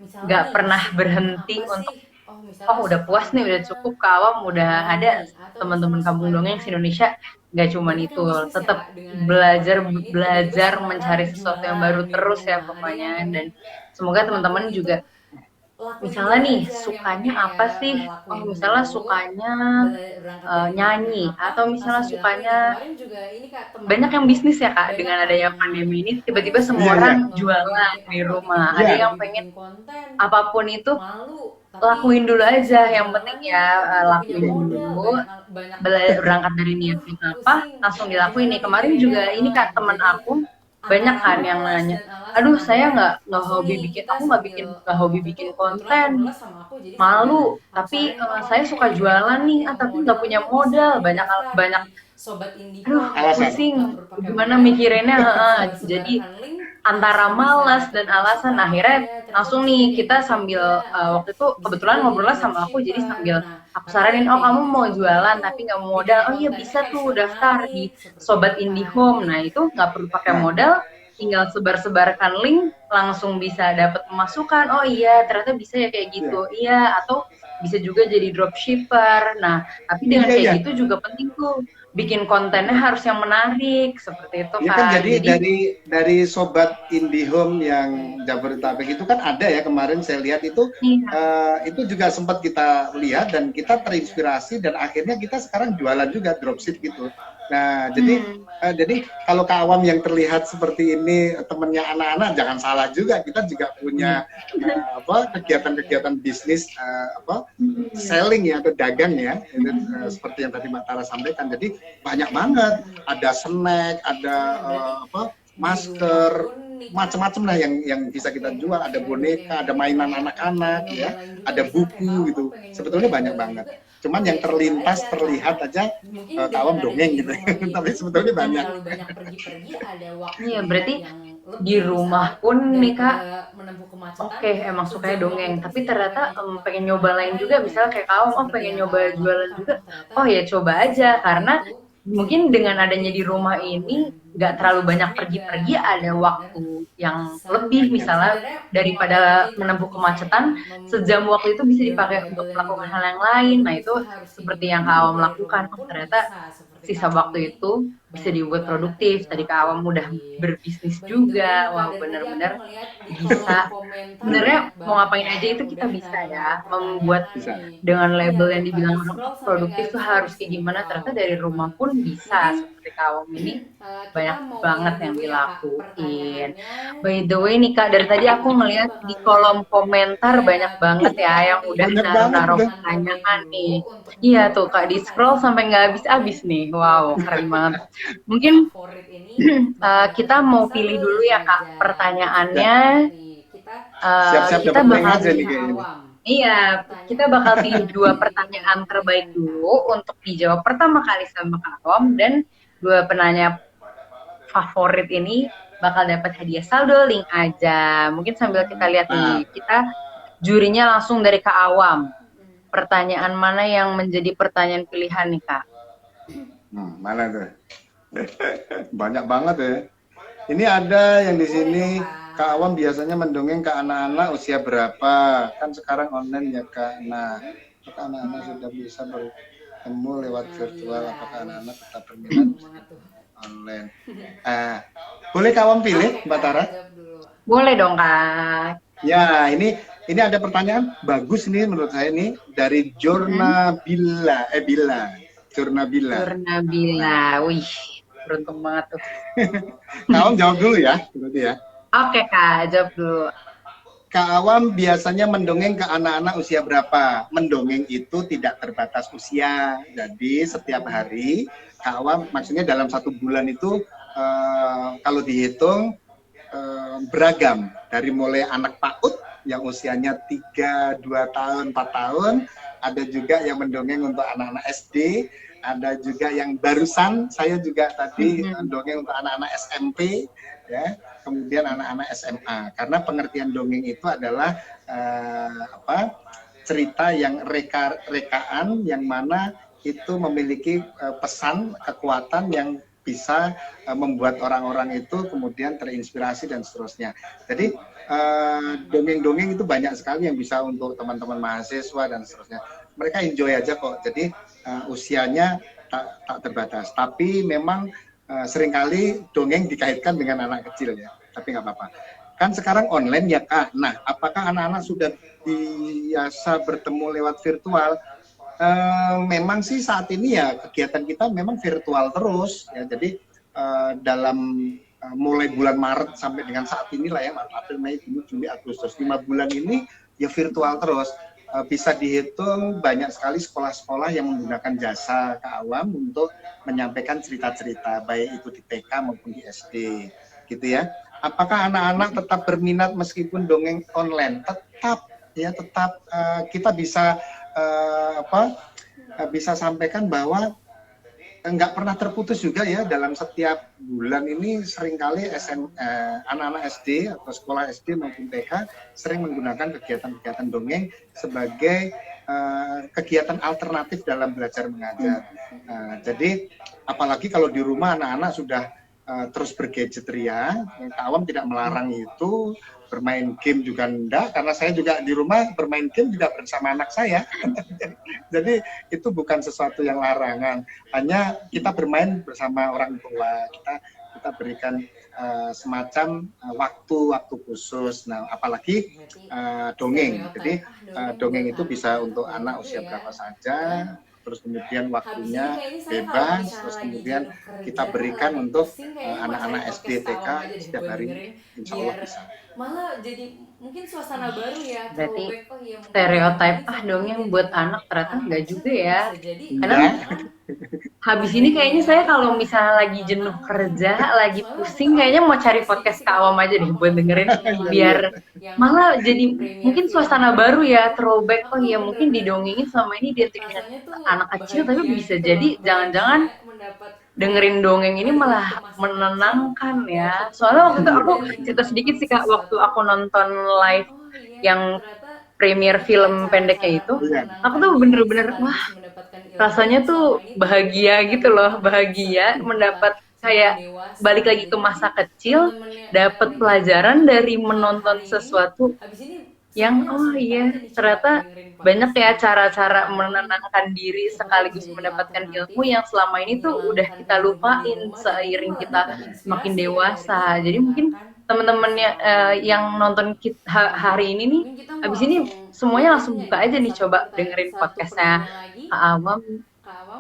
misalnya nggak nih pernah sukanya berhenti apa untuk sih, oh misalnya udah puas nih, sukanya udah cukup Kak Awam, udah ada nyanyi atau teman-teman misalnya kampung sukanya dongeng se-Indonesia. Nggak cuman banyak itu, yang bisnis ya tetap Kak, dengan adanya belajar pandemi ini tiba-tiba belajar semua orang mencari sesuatu yang jualan baru di terus ya rumah, ada pokoknya. yang pengen Dan semoga apapun teman-teman itu juga lakuin misalnya dulu nih aja, yang sukanya penting apa ya sih, lakuin misalnya dulu, sukanya berangkat dari niatnya nyanyi, apa atau misalnya langsung dilakuin. sukanya Nih kemarin juga ini Kak, temen banyak yang aku bisnis ya Kak, banyak dengan kan adanya yang pandemi ini aduh tiba-tiba saya semua Iya, iya, orang nggak hobi jualan bikin, di aku nggak bikin rumah. Ada nggak iya, yang hobi pengen bikin konten, apapun itu malu, tapi lakuin dulu saya aja, suka yang penting jualan ya nih tapi nggak punya lakuin modal, dulu, banyak banyak banget yang berangkat dari niatnya apa pusing langsung dilakuin gimana nih. Kemarin mikirinnya. juga ini Kak, temen Jadi aku banyak antara kan yang malas nanya, dan alasan aduh saya akhirnya nggak langsung hobi nih bikin, kita aku sambil nggak hobi waktu itu bikin kebetulan konten, kebetulan sama aku jadi sambil malu, aku tapi saranin oh kamu saya mau suka jualan jualan tapi nih, nggak mau tapi nggak modal, punya ayo bisa modal, nih banyak daftar di banyak Sobat aduh Indihome gitu, alasan. nggak pusing perlu pakai gimana modal, mikirinnya. tinggal Jadi sebar-sebarkan link antara langsung bisa malas dapet dan alasan, pemasukan. Oh akhirnya iya ternyata langsung bisanya nih kayak kita gitu, sambil iya atau waktu itu bisa kebetulan juga jadi ngobrolnya sama aku, jadi dropshipper. sambil Nah aku tapi saranin, yang oh kayak kamu gitu mau juga jualan butuh tapi nggak mau bikin modal, oh iya kontennya bisa tuh extra daftar di menarik seperti Sobat itu kan. IndiHome. Jadi Nah itu nggak perlu pakai nah modal, tinggal sebar-sebarkan link langsung bisa dapat pemasukan. Oh iya ternyata bisa ya kayak Iya, gitu, iya, atau bisa juga jadi dropshipper. Nah tapi dengan iya, kayak iya. gitu juga penting tuh bikin kontennya Betul. harus yang menarik seperti itu Ya kan, Kak. jadi Jadi dari Sobat IndiHome yang Jabodetabek itu kan ada ya, kemarin saya lihat iya. itu juga sempat kita lihat dan kita terinspirasi dan akhirnya kita sekarang jualan juga dropship gitu. Nah, Hmm. jadi kalau Kak Awam yang terlihat seperti ini temennya anak-anak, jangan salah juga, kita juga punya kegiatan-kegiatan bisnis Hmm. selling ya, atau dagang ya, itu, seperti yang tadi Mbak Tara sampaikan. Jadi banyak banget, ada snack, ada iya berarti di rumah masker, pun nih Kak, macam-macam lah yang bisa kita oke jual. Ada selain dongeng boneka, ada ini mainan kayaknya anak-anak pengen nyoba ya, lain juga, ada misalnya kayak buku kau gitu. pengen Sebetulnya nyobain banyak jualan banget. juga, Cuman oh yang ya coba terlintas aja karena terlihat aja mungkin Kawam dengan adanya dongeng di gitu. rumah Tapi ini sebetulnya nggak banyak. terlalu banyak pergi-pergi, ada Iya, waktunya berarti yang di lebih rumah misal pun nih Kak, daripada menempuh kemacetan, oke emang sukanya sejam waktu dongeng, itu tapi bisa dipakai ternyata untuk pengen melakukan nyoba hal lain juga, lain. Nah misalnya kayak kamu seperti pengen yang nyoba Kawam jualan lakukan, juga, oh ternyata oh ya coba sisa aja, waktu karena itu bisa mungkin dibikin dengan adanya produktif di jadi rumah tahu ini dan nggak terlalu berprestasi banyak juga. pergi-pergi, Nah ada benar-benar waktu yang bisa lebih, misalnya sebenarnya mau daripada ngapain aja itu menempuh bisa kemacetan, sejam membuat waktu itu bisa dengan dipakai untuk label yang melakukan hal dibilang yang lain. Nah produktif itu tuh harus kayak seperti gimana, yang Kak tapi Awam dari lakukan, rumah oh pun ternyata bisa seperti sisa Kak Awam waktu ini itu bisa banyak dibuat banget yang produktif. Tadi Kak Awam udah dilakuin. berbisnis By the way juga, nih Kak, wow dari tadi aku benar-benar ngeliat di kolom bisa. komentar Sebenarnya banyak mau banget ngapain ya aja yang itu kita udah bisa ya, naro-naro membuat pertanyaan Bisa. nih. dengan Iya label yang tuh Kak, dibilang di orang scroll sampai nggak produktif tuh bisa harus habis kayak nih. gimana, Wow, ternyata dari keren rumah banget. pun bisa. Mungkin Seperti Kawam ini kita banyak mau banget pilih yang dulu ya Kak dilakuin. pertanyaannya. By the way nih Kak, dari tadi aku Kita ngeliat di bakal lihat. kolom komentar Iya, banyak banget kita ya bakal yang udah pilih Banyak banget naruh-naruh udah. pilihan terbaik pertanyaan dulu nih. untuk Iya dijawab tuh Kak, di pertama kali scroll sama sampai nggak Kak Awam, dan habis-habis nih. dua Wow, keren pertanyaan banget. Mungkin favorit ini bakal dapat kita hadiah mau saldo pilih dulu link ya Kak aja. Jadi Ya, pertanyaannya. banget nih. siap-siap Kita dapat Kita link bakal aja pilih nih pilih, Kak kayaknya nih. Awam. iya, kita Pertanyaan bakal pilih yang dua menjadi pertanyaan pertanyaan terbaik pilihan Kak dulu Awam. untuk dijawab pertama kali sama Kak Awam, dan dua penanya favorit ini bakal dapat hadiah saldo link aja. Mungkin sambil kita lihat Mantap. nih, kita jurinya langsung dari Kak Awam. Pertanyaan mana yang menjadi pertanyaan pilihan nih Kak? Mana tuh? Banyak banget ya. Ini ada yang di Boleh sini, dong Kak Kak. Awam biasanya mendongeng ke anak-anak usia berapa? Kan sekarang online ya Kak. Nah, apakah anak-anak sudah bisa bertemu lewat Nah virtual? iya, Apakah wih, anak-anak tetap berminat beruntung banget tuh. online? Boleh Kak Awam pilih, Oke Mbak Kak, Tara? jawab dulu. Boleh dong Kak. Ya, ini ada pertanyaan bagus nih menurut saya nih dari Jurnabila. Nah, Jurnabila, wih, beruntung banget tuh. Kak Awam jawab dulu ya, berarti ya. Oke Kak, jawab dulu. Kak Awam biasanya mendongeng ke anak-anak usia berapa? Mendongeng itu tidak terbatas usia. Jadi setiap hari Kak Awam, maksudnya dalam 1 bulan itu kalau dihitung beragam. Dari mulai anak PAUD yang usianya 3, 2 tahun, 4 tahun. Ada juga yang mendongeng untuk anak-anak SD. Ada juga yang barusan, saya juga tadi mendongeng untuk anak-anak SMP. Ya, kemudian anak-anak SMA, karena pengertian dongeng itu adalah cerita yang rekaan yang mana itu memiliki pesan kekuatan yang bisa membuat orang-orang itu kemudian terinspirasi dan seterusnya. Jadi dongeng-dongeng itu banyak sekali yang bisa untuk teman-teman mahasiswa dan seterusnya. Mereka enjoy aja kok. Jadi usianya tak terbatas. Tapi memang seringkali dongeng dikaitkan dengan anak kecil ya, tapi nggak apa-apa. Kan sekarang online ya Kak. Nah, apakah anak-anak sudah biasa bertemu lewat virtual? Memang sih saat ini ya kegiatan kita memang virtual terus ya. Jadi dalam mulai bulan Maret sampai dengan saat ini lah ya, Maret, April, Mei, Juni, Juli, Agustus, 5 bulan ini ya virtual terus. Bisa dihitung banyak sekali sekolah-sekolah yang menggunakan jasa Kak Awam untuk menyampaikan cerita-cerita, baik itu di TK maupun di SD, gitu ya. Apakah anak-anak tetap berminat meskipun dongeng online? Tetap, ya tetap kita bisa bisa sampaikan bahwa nggak pernah terputus juga ya dalam setiap bulan ini seringkali anak-anak SD atau sekolah SD maupun TK sering menggunakan kegiatan-kegiatan dongeng sebagai kegiatan alternatif dalam belajar mengajar. Jadi apalagi kalau di rumah anak-anak sudah terus bergadget ria, Kak Awam tidak melarang itu, bermain game juga enggak, karena saya juga di rumah bermain game juga bersama anak saya. Jadi itu bukan sesuatu yang larangan, hanya kita bermain bersama orang tua, kita berikan semacam waktu-waktu khusus. Nah, apalagi dongeng. Jadi dongeng itu bisa untuk anak usia berapa saja, terus kemudian waktunya bebas, terus kemudian kita berikan untuk anak-anak SD, TK setiap hari, insya Allah bisa. Malah jadi mungkin suasana baru ya. Berarti throwback, oh iya, stereotip mungkin dongeng zaman buat ini anak ternyata anak nggak kecil juga juga ya. bisa jadi Kadang Enggak. habis ini kayaknya saya kalau misalnya lagi jenuh kerja, lagi pusing, kayaknya mau cari podcast Kak Awam aja deh buat dengerin, biar malah jadi mungkin suasana baru ya, throwback. Oh iya, mungkin didongengin sama ini identik dengan anak kecil, tapi bisa jadi jangan-jangan dengerin dongeng ini malah menenangkan ya. Soalnya waktu itu aku cerita sedikit sih Kak, waktu aku nonton live yang premier film pendeknya itu, aku tuh bener-bener wah, rasanya tuh bahagia gitu loh, bahagia mendapat kayak balik lagi ke masa kecil, dapat pelajaran dari menonton sesuatu yang oh iya ternyata banyak ya cara-cara menenangkan diri sekaligus mendapatkan ilmu yang selama ini tuh udah kita lupain seiring kita semakin dewasa. Jadi mungkin teman-temannya yang nonton hari ini nih, abis ini semuanya langsung buka aja nih, coba dengerin podcastnya Kak Awam.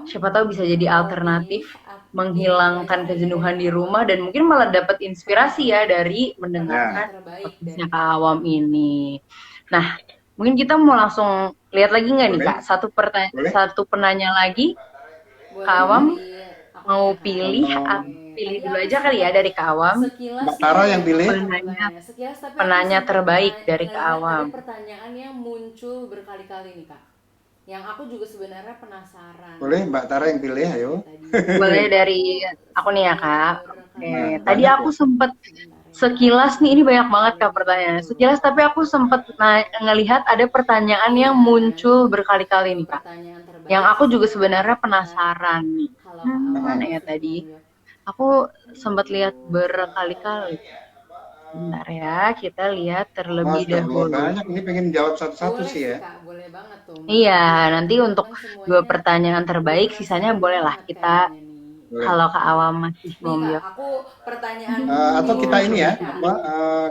Siapa tahu bisa jadi alternatif menghilangkan kejenuhan di rumah dan mungkin malah dapat inspirasi ya dari mendengarkan podcastnya Kak Awam ini. Nah, mungkin kita mau langsung lihat lagi nggak nih Kak? Satu penanya lagi, Kak Awam mau pilih dulu aja kali ya dari Kak Awam. Mbak Tara yang pilih. Penanya terbaik dari Kak Awam. Ada pertanyaan yang muncul berkali-kali nih Kak. Yang aku juga sebenarnya penasaran. Boleh Mbak Tara yang pilih, ayo. Boleh dari aku nih ya Kak. Oke. Tadi aku sempat sekilas nih, ini banyak banget Kak pertanyaannya. Sekilas tapi aku sempat ngelihat ada pertanyaan yang muncul berkali-kali nih Kak. Yang aku juga sebenarnya penasaran nih. Mana ya tadi? Aku sempat lihat berkali-kali. Bentar ya, kita lihat terlebih dahulu. Banyak, ini pengen jawab satu-satu sih ya. Boleh banget tuh. Iya, nanti untuk 2 pertanyaan terbaik, sisanya bolehlah kita boleh. kalau Kak Awam masih Nih belum Kak, jawab. aku pertanyaan Atau kita Oh, terakhir ini nih ya, boleh. Kak. apa,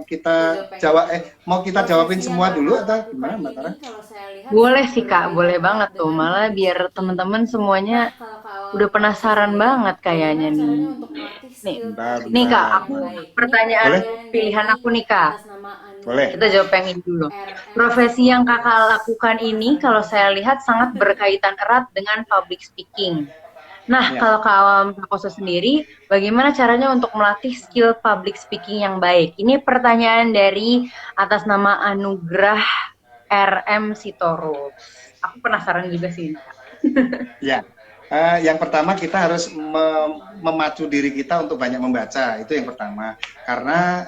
kita Aku jawab yang jawab, ini. mau kita jawabin Profesi yang semua dulu kakak atau lakukan gimana Mbak ini Tara? kalau saya lihat Boleh sangat sih Kak, boleh berkaitan banget erat tuh. dengan Malah public biar speaking. teman-teman semuanya Nah, kalau udah Kak Yose penasaran sendiri, banget kayaknya bagaimana nih. caranya untuk melatih Nih, skill Bentar, public nih Kak, speaking bentar. aku yang baik? Ini pertanyaan pertanyaan pilihan dari aku nih Kak. atas nama Boleh. Kita Anugrah jawab yang ini dulu. RM Profesi yang kakak Sitorus. lakukan Aku ini penasaran kalau banget saya nih. lihat sangat berkaitan erat dengan public speaking. Nah, Ya. kalau Kak Awam Prakoso sendiri, bagaimana caranya untuk melatih skill public speaking yang baik? Ini pertanyaan dari atas nama Anugrah RM Sitorus. Aku penasaran juga sih, Kak. Ya, yang pertama kita harus memacu diri kita untuk banyak membaca, itu yang pertama. Karena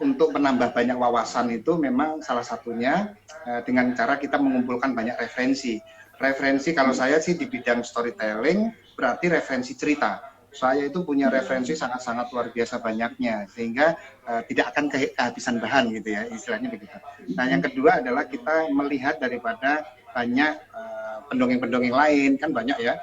untuk menambah banyak wawasan itu memang salah satunya dengan cara kita mengumpulkan banyak referensi. Referensi kalau saya sih di bidang storytelling berarti referensi cerita. Saya itu punya referensi sangat-sangat luar biasa banyaknya, sehingga tidak akan kehabisan bahan gitu ya, istilahnya begitu. Nah, yang kedua adalah kita melihat daripada banyak pendongeng-pendongeng lain, kan banyak ya.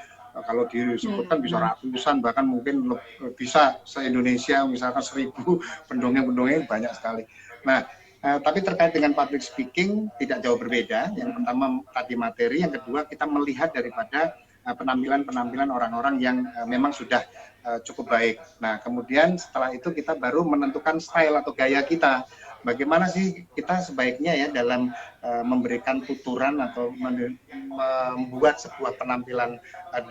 Kalau disebutkan bisa ratusan, bahkan mungkin bisa se-Indonesia misalkan 1.000 pendongeng-pendongeng, banyak sekali. Nah, tapi terkait dengan public speaking tidak jauh berbeda. Yang pertama tadi materi, yang kedua kita melihat daripada penampilan-penampilan orang-orang yang memang sudah cukup baik. Nah, kemudian setelah itu kita baru menentukan style atau gaya kita. Bagaimana sih kita sebaiknya ya dalam memberikan tuturan atau membuat sebuah penampilan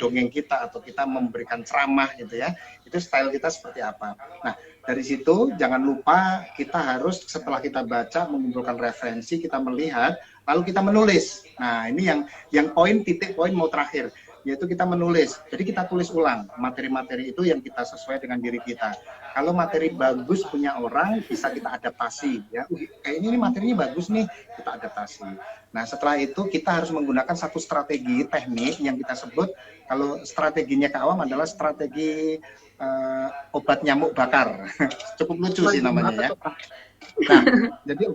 dongeng kita, atau kita memberikan ceramah gitu ya. Itu style kita seperti apa. Nah, dari situ jangan lupa kita harus setelah kita baca mengumpulkan referensi, kita melihat, lalu kita menulis. Nah, ini yang poin, titik poin mau terakhir, yaitu kita menulis. Jadi kita tulis ulang materi-materi itu yang kita sesuai dengan diri kita. Kalau materi bagus punya orang, bisa kita adaptasi ya. Kayaknya ini materinya bagus nih, kita adaptasi. Nah, setelah itu kita harus menggunakan satu strategi teknik yang kita sebut, kalau strateginya Kak Awam adalah strategi obat nyamuk bakar. Cukup lucu sih namanya ya. Nah, jadi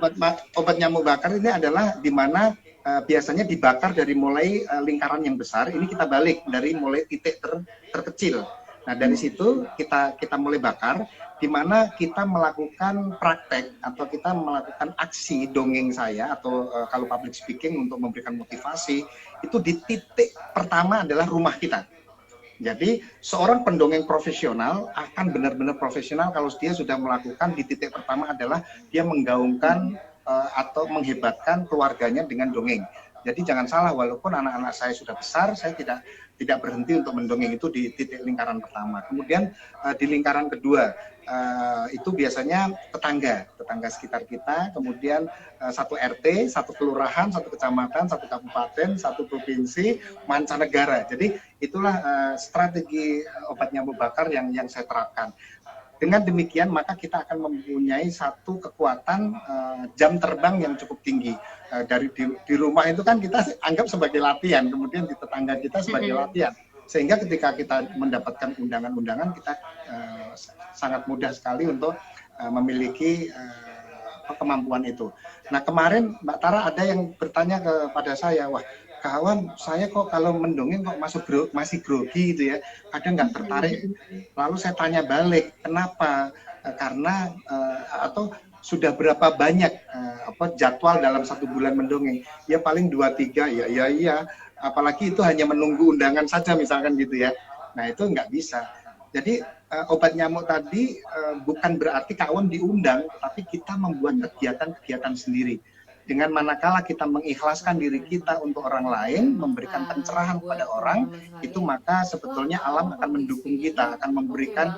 obat nyamuk bakar ini adalah di mana biasanya dibakar dari mulai lingkaran yang besar, ini kita balik dari mulai titik terkecil. Nah, dari situ kita mulai bakar, di mana kita melakukan praktek atau kita melakukan aksi dongeng saya, atau kalau public speaking untuk memberikan motivasi, itu di titik pertama adalah rumah kita. Jadi seorang pendongeng profesional akan benar-benar profesional kalau dia sudah melakukan di titik pertama adalah dia menggaungkan atau menghebatkan keluarganya dengan dongeng. Jadi jangan salah, walaupun anak-anak saya sudah besar, saya tidak berhenti untuk mendongeng itu di titik lingkaran pertama. Kemudian di lingkaran kedua itu biasanya tetangga sekitar kita, kemudian satu RT, satu kelurahan, satu kecamatan, satu kabupaten, satu provinsi, mancanegara. Jadi itulah strategi obat nyamuk bakar yang saya terapkan. Dengan demikian maka kita akan mempunyai satu kekuatan jam terbang yang cukup tinggi. Dari di rumah itu kan kita anggap sebagai latihan, kemudian di tetangga kita sebagai latihan. Sehingga ketika kita mendapatkan undangan-undangan, kita sangat mudah sekali untuk memiliki kemampuan itu. Nah, kemarin Mbak Tara ada yang bertanya kepada saya, wah kawan saya kok kalau mendongeng kok masih grogi gitu ya, kadang nggak tertarik. Lalu saya tanya balik, kenapa? Karena atau sudah berapa banyak jadwal dalam 1 bulan mendongeng? Ya paling 2-3, ya, apalagi itu hanya menunggu undangan saja misalkan gitu ya. Nah, itu nggak bisa. Jadi obat nyamuk tadi bukan berarti kawan diundang, tapi kita membuat kegiatan-kegiatan sendiri. Dengan manakala kita mengikhlaskan diri kita untuk orang lain, memberikan pencerahan kepada orang, itu maka sebetulnya alam akan mendukung kita, akan memberikan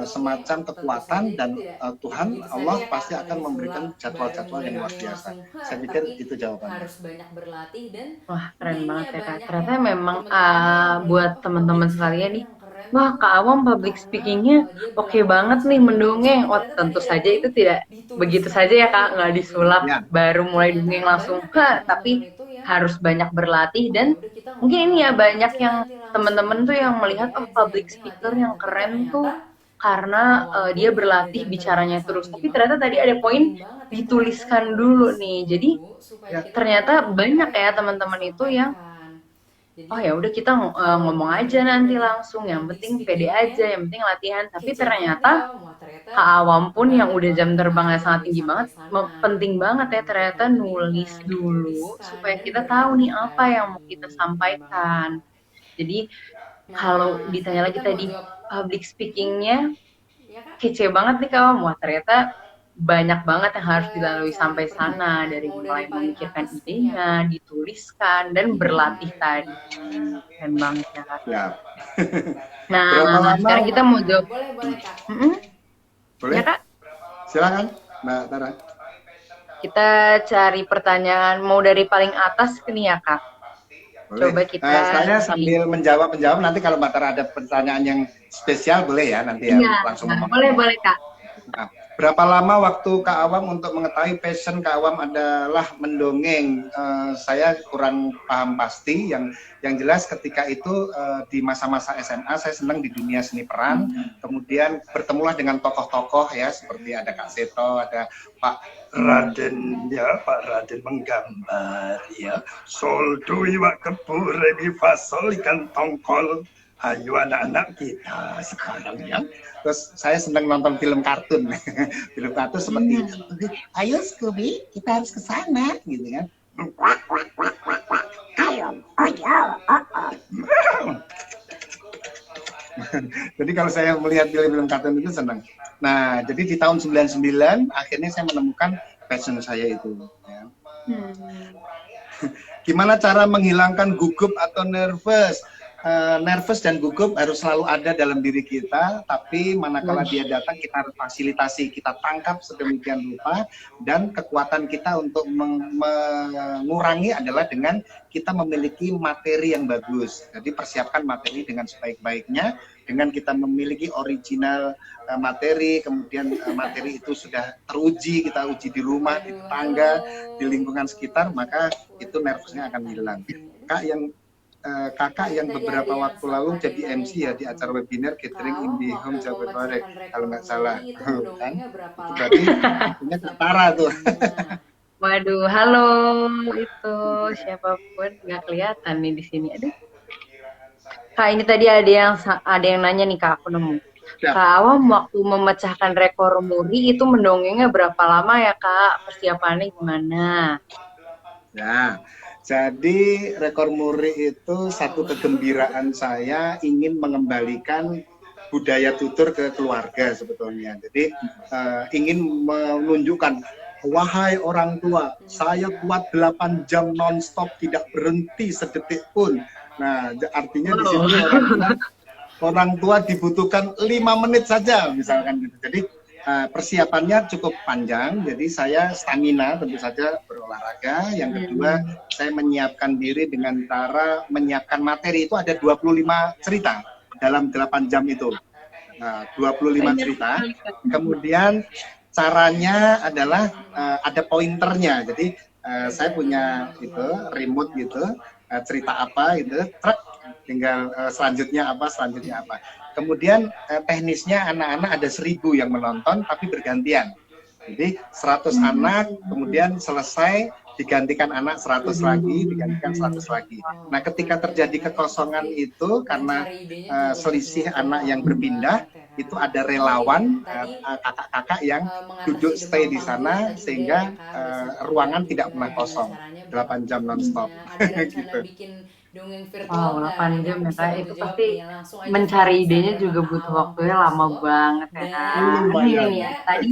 semacam kekuatan, dan Tuhan, Allah pasti akan memberikan jadwal-jadwal yang luar biasa. Saya pikir itu jawabannya. Harus banyak berlatih dan wah, keren banget ya Kak. Ternyata yang memang teman-teman buat melihat teman-teman public sekalian speaking nih, yang keren wah tuh Kak Awam public karena speakingnya dia oke berlatih banget nih secara terus. mendongeng. Tapi Oh, ternyata tadi tentu ada saja poin itu tidak begitu dituliskan saja ya Kak, dulu nggak gitu ya. disulap Ya, baru mulai Ternyata dongeng langsung, banyak ya tapi teman-teman itu yang harus banyak berlatih. oh Dan ya udah kita mungkin ini ya ngomong banyak aja yang nanti langsung teman-teman tuh yang melihat, pede oh aja yang public penting speaker latihan, yang tapi keren tuh ternyata karena walaupun dia yang ada berlatih jam terbangnya bicaranya terus. sangat Tapi tinggi ternyata tadi ada poin penting banget ya teman-teman dituliskan dulu menulis nih. Jadi dulu supaya ya. kita tahu ternyata nih apa banyak ya yang mau kita teman-teman itu yang sampaikan oh Jadi ya udah kita ngomong aja nanti langsung, yang public penting pede speakingnya aja, yang penting latihan. Tapi kece banget nih ternyata Kak. Wah ternyata Kak Awam pun yang udah jam terbangnya udah sangat lebih tinggi sampai banget, sana penting banget ya untuk ternyata nulis materinya dulu dituliskan supaya dan kita tahu nih berlatih apa yang mau tadi. kita Bener banget sampaikan. Kak. Jadi kalau Nah ditanya sekarang lagi kita mau tadi jawab, public speakingnya ya Kak, kece banget nih Kak Awam. Wah ternyata banyak banget yang harus dilalui cari sampai sana, pertanyaan dari mau dari mulai paling memikirkan atas nih ya idenya, Kak. dituliskan, dan Iya berlatih tadi. benar. Keren banget ya Kak. Ya. Berapa Nah, sekarang lama? kita mau jawab. Boleh boleh Kak. Mm-mm, ya Boleh? Kak, Silakan, Mbak Tara. kita cari pertanyaan mau dari paling atas ke nih ya Kak. Boleh. Coba kita Saya pilih. sambil menjawab nanti kalau Mbak Tara ada pertanyaan yang spesial boleh ya nanti ya Iya, langsung ngomong boleh aja. boleh Kak. Nah, berapa lama waktu Kak Awam untuk mengetahui passion Kak Awam adalah mendongeng? Saya kurang paham pasti. Yang jelas ketika itu di masa-masa SMA saya senang di dunia seni peran. Kemudian bertemulah dengan tokoh-tokoh ya seperti ada Kak Seto, ada Pak Raden ya, Pak Raden menggambar ya. Sol dui wa kepur rebi fasol ikan tongkol. Ayo anak-anak kita sekarang ya. Terus saya senang nonton film kartun. Film kartun seperti, ayo Scooby, kita harus ke sana, gitu kan. Ayo, jadi kalau saya melihat film-film kartun itu senang. Nah, jadi di tahun 99 akhirnya saya menemukan passion saya itu. Ya. Gimana cara menghilangkan gugup atau nervous? Nervous dan gugup harus selalu ada dalam diri kita, tapi manakala dia datang kita harus fasilitasi, kita tangkap sedemikian rupa, dan kekuatan kita untuk mengurangi adalah dengan kita memiliki materi yang bagus. Jadi persiapkan materi dengan sebaik-baiknya, dengan kita memiliki original materi, kemudian materi itu sudah teruji, kita uji di rumah, di tetangga, di lingkungan sekitar, maka itu nervousnya akan hilang. Kakak yang beberapa waktu lalu jadi MC ya di acara webinar Catering in the Home Jabodetabek kalau nggak salah, kan? Itu berarti punya Tara tuh. Waduh, halo itu siapapun nggak kelihatan nih di sini. Aduh. Kak, ini tadi ada yang nanya nih Kak, aku nemu. Ya. Kak Awam waktu memecahkan rekor muri itu mendongengnya berapa lama ya Kak? Persiapannya gimana? Ya, jadi rekor muri itu satu kegembiraan saya ingin mengembalikan budaya tutur ke keluarga sebetulnya. Jadi ingin menunjukkan, wahai orang tua, saya kuat 8 jam non-stop tidak berhenti sedetik pun. Nah, artinya di sini orang tua dibutuhkan 5 menit saja misalkan gitu. Jadi persiapannya cukup panjang, jadi saya stamina tentu saja berolahraga. Yang kedua, saya menyiapkan diri dengan cara menyiapkan materi. Itu ada 25 cerita dalam 8 jam itu. Nah, 25 cerita. Kemudian caranya adalah ada pointernya. Jadi saya punya itu remote gitu, cerita apa gitu, tinggal selanjutnya apa. Kemudian teknisnya anak-anak ada 1000 yang menonton tapi bergantian. Jadi 100 anak, kemudian selesai digantikan anak 100 lagi, digantikan 100 lagi. Nah, ketika terjadi kekosongan itu karena selisih anak yang berpindah, itu ada relawan, kakak-kakak yang duduk stay di sana sehingga ruangan tidak pernah kosong. 8 jam non-stop. Gitu. Dongeng virtual 8 jam ya Kak, itu pasti langsung aja mencari idenya juga butuh waktunya lama banget ya Kak. Ini nih, tadi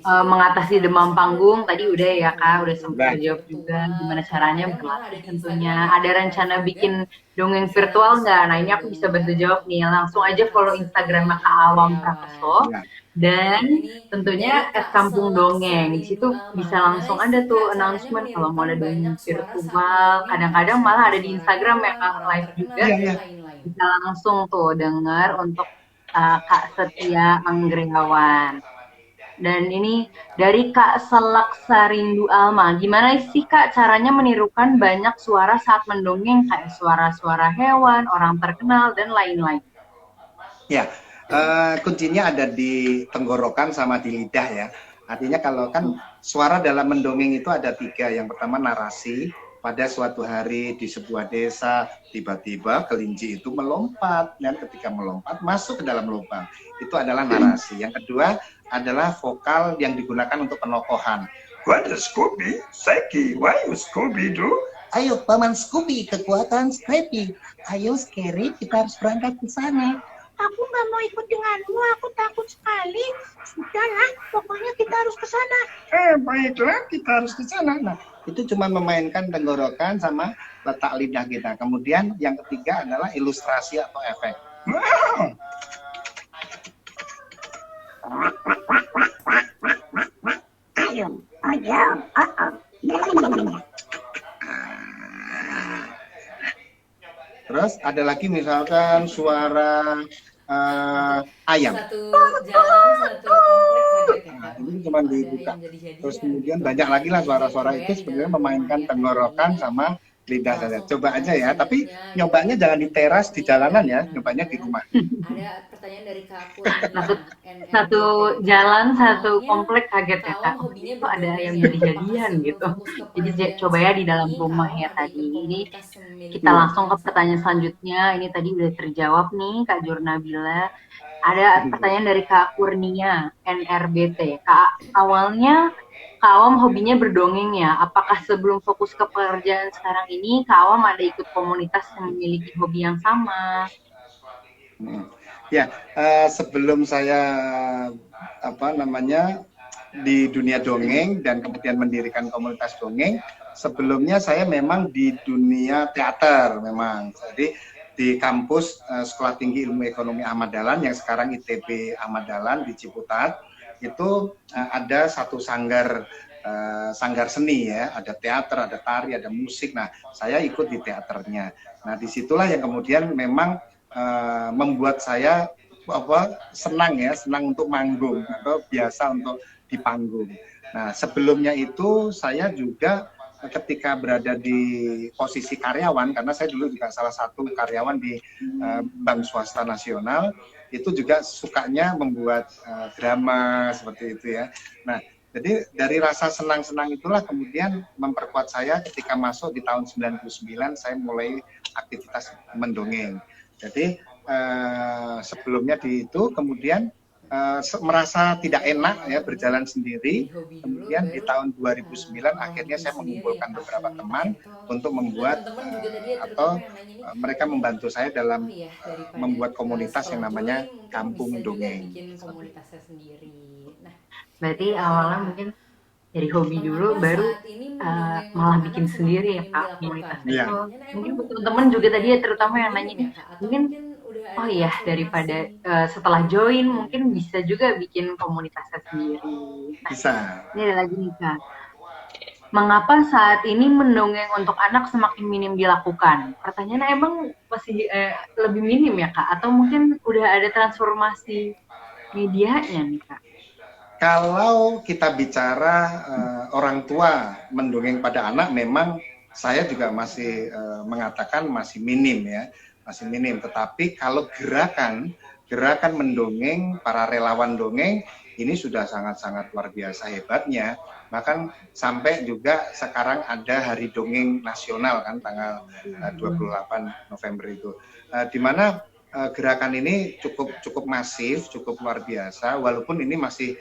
mengatasi demam panggung tadi udah ya Kak, udah sempat jawab juga gimana caranya berlatih tentunya. Ada rencana bikin dongeng virtual nggak? Nah ini aku bisa bantu jawab nih, langsung aja follow Instagram Kak Awam Prakeso. Dan tentunya @kampung dongeng, di situ bisa langsung ada tuh announcement kalau mau ada dongeng virtual. Kadang-kadang malah ada di Instagram ya Kak, live juga. Bisa langsung tuh dengar untuk Kak Setia Anggriawan. Dan ini dari Kak Selak Sarindu Alma. Gimana sih Kak caranya menirukan banyak suara saat mendongeng, kayak suara-suara hewan, orang terkenal, dan lain-lain? Ya, kuncinya ada di tenggorokan sama di lidah ya. Artinya kalau kan suara dalam mendongeng itu ada 3. Yang pertama narasi, pada suatu hari di sebuah desa tiba-tiba kelinci itu melompat, dan ketika melompat masuk ke dalam lubang. Itu adalah narasi. Yang kedua adalah vokal yang digunakan untuk penokohan. What is Scooby? Seki, why you Scooby Doo? Ayo Paman Scooby, kekuatan Scrappy. Ayo Scary, kita harus berangkat ke sana. Aku nggak mau ikut denganmu, aku takut sekali. Sudahlah, pokoknya kita harus ke sana. Baiklah, kita harus ke sana. Nah, itu cuma memainkan tenggorokan sama letak lidah kita. Kemudian yang ketiga adalah ilustrasi atau efek. Ayo, ayo. Terus ada lagi misalkan suara ayam. Satu jalan, satu komplek kaget ya, Kak. Ini cuma Ada dibuka. yang jadi-jadian Terus kemudian gitu. banyak lagi lah suara-suara Gitu ya, itu di sebenarnya dalam memainkan rumah ya, tenggorokan Kak. sama lidah saja. Langsung Coba aja ya, tapi selanjutnya, nyobanya jangan di teras, di jalanan ya, Nah, nyobanya di rumah. Ada pertanyaan dari Kak Kurnia, Satu NRBT. jalan, satu Awalnya komplek kaget ya Kak Kak. Awam hobinya Kok ada berdongeng yang ya? jadi-jadian Apakah gitu. sebelum fokus ke Jadi pekerjaan coba ya di saat dalam ini, Kak rumah Awam ya ada tadi. ikut Ini komunitas memiliki kita hobi langsung ke yang pertanyaan sama? selanjutnya. Ini tadi udah terjawab nih Kak Jurnabila. Ada pertanyaan dari Kak Kurnia, NRBT. Kak, awalnya Kak Awam hobinya berdongeng ya. Apakah sebelum fokus ke pekerjaan sekarang ini, Kak Awam ada ikut komunitas yang memiliki hobi yang sama? Ya, sebelum saya di dunia dongeng dan kemudian mendirikan komunitas dongeng, sebelumnya saya memang di dunia teater memang. Jadi di kampus Sekolah Tinggi Ilmu Ekonomi Ahmad Dahlan yang sekarang ITB Ahmad Dahlan di Ciputat, itu ada satu sanggar seni ya, ada teater, ada tari, ada musik. Nah, saya ikut di teaternya. Nah, disitulah yang kemudian memang membuat saya senang untuk manggung atau biasa untuk di panggung. Nah, sebelumnya itu saya juga ketika berada di posisi karyawan, karena saya dulu juga salah satu karyawan di Bank Swasta Nasional, itu juga sukanya membuat drama seperti itu ya. Nah, jadi dari rasa senang-senang itulah kemudian memperkuat saya ketika masuk di tahun 99, saya mulai aktivitas mendongeng. Jadi sebelumnya di itu kemudian merasa tidak enak ya berjalan sendiri. Kemudian di tahun 2009 akhirnya saya mengumpulkan beberapa teman untuk membuat mereka membantu saya dalam membuat komunitas yang namanya Kampung Dongeng. Berarti awalnya mungkin dari hobi dulu, baru malah bikin sendiri ya Kak komunitas itu. Mungkin teman-teman juga tadi ya, terutama yang nanya nih, mungkin oh iya daripada setelah join mungkin bisa juga bikin komunitasnya sendiri. Nah, bisa. Ini ada lagi nih Kak. Mengapa saat ini mendongeng untuk anak semakin minim dilakukan? Pertanyaannya emang masih lebih minim ya Kak? Atau mungkin udah ada transformasi medianya nih Kak? Kalau kita bicara orang tua mendongeng pada anak, memang saya juga masih mengatakan masih minim ya, masih minim. Tetapi kalau gerakan mendongeng, para relawan dongeng ini sudah sangat-sangat luar biasa hebatnya. Bahkan sampai juga sekarang ada Hari Dongeng Nasional kan tanggal 28 November itu, di mana gerakan ini cukup masif, cukup luar biasa. Walaupun ini masih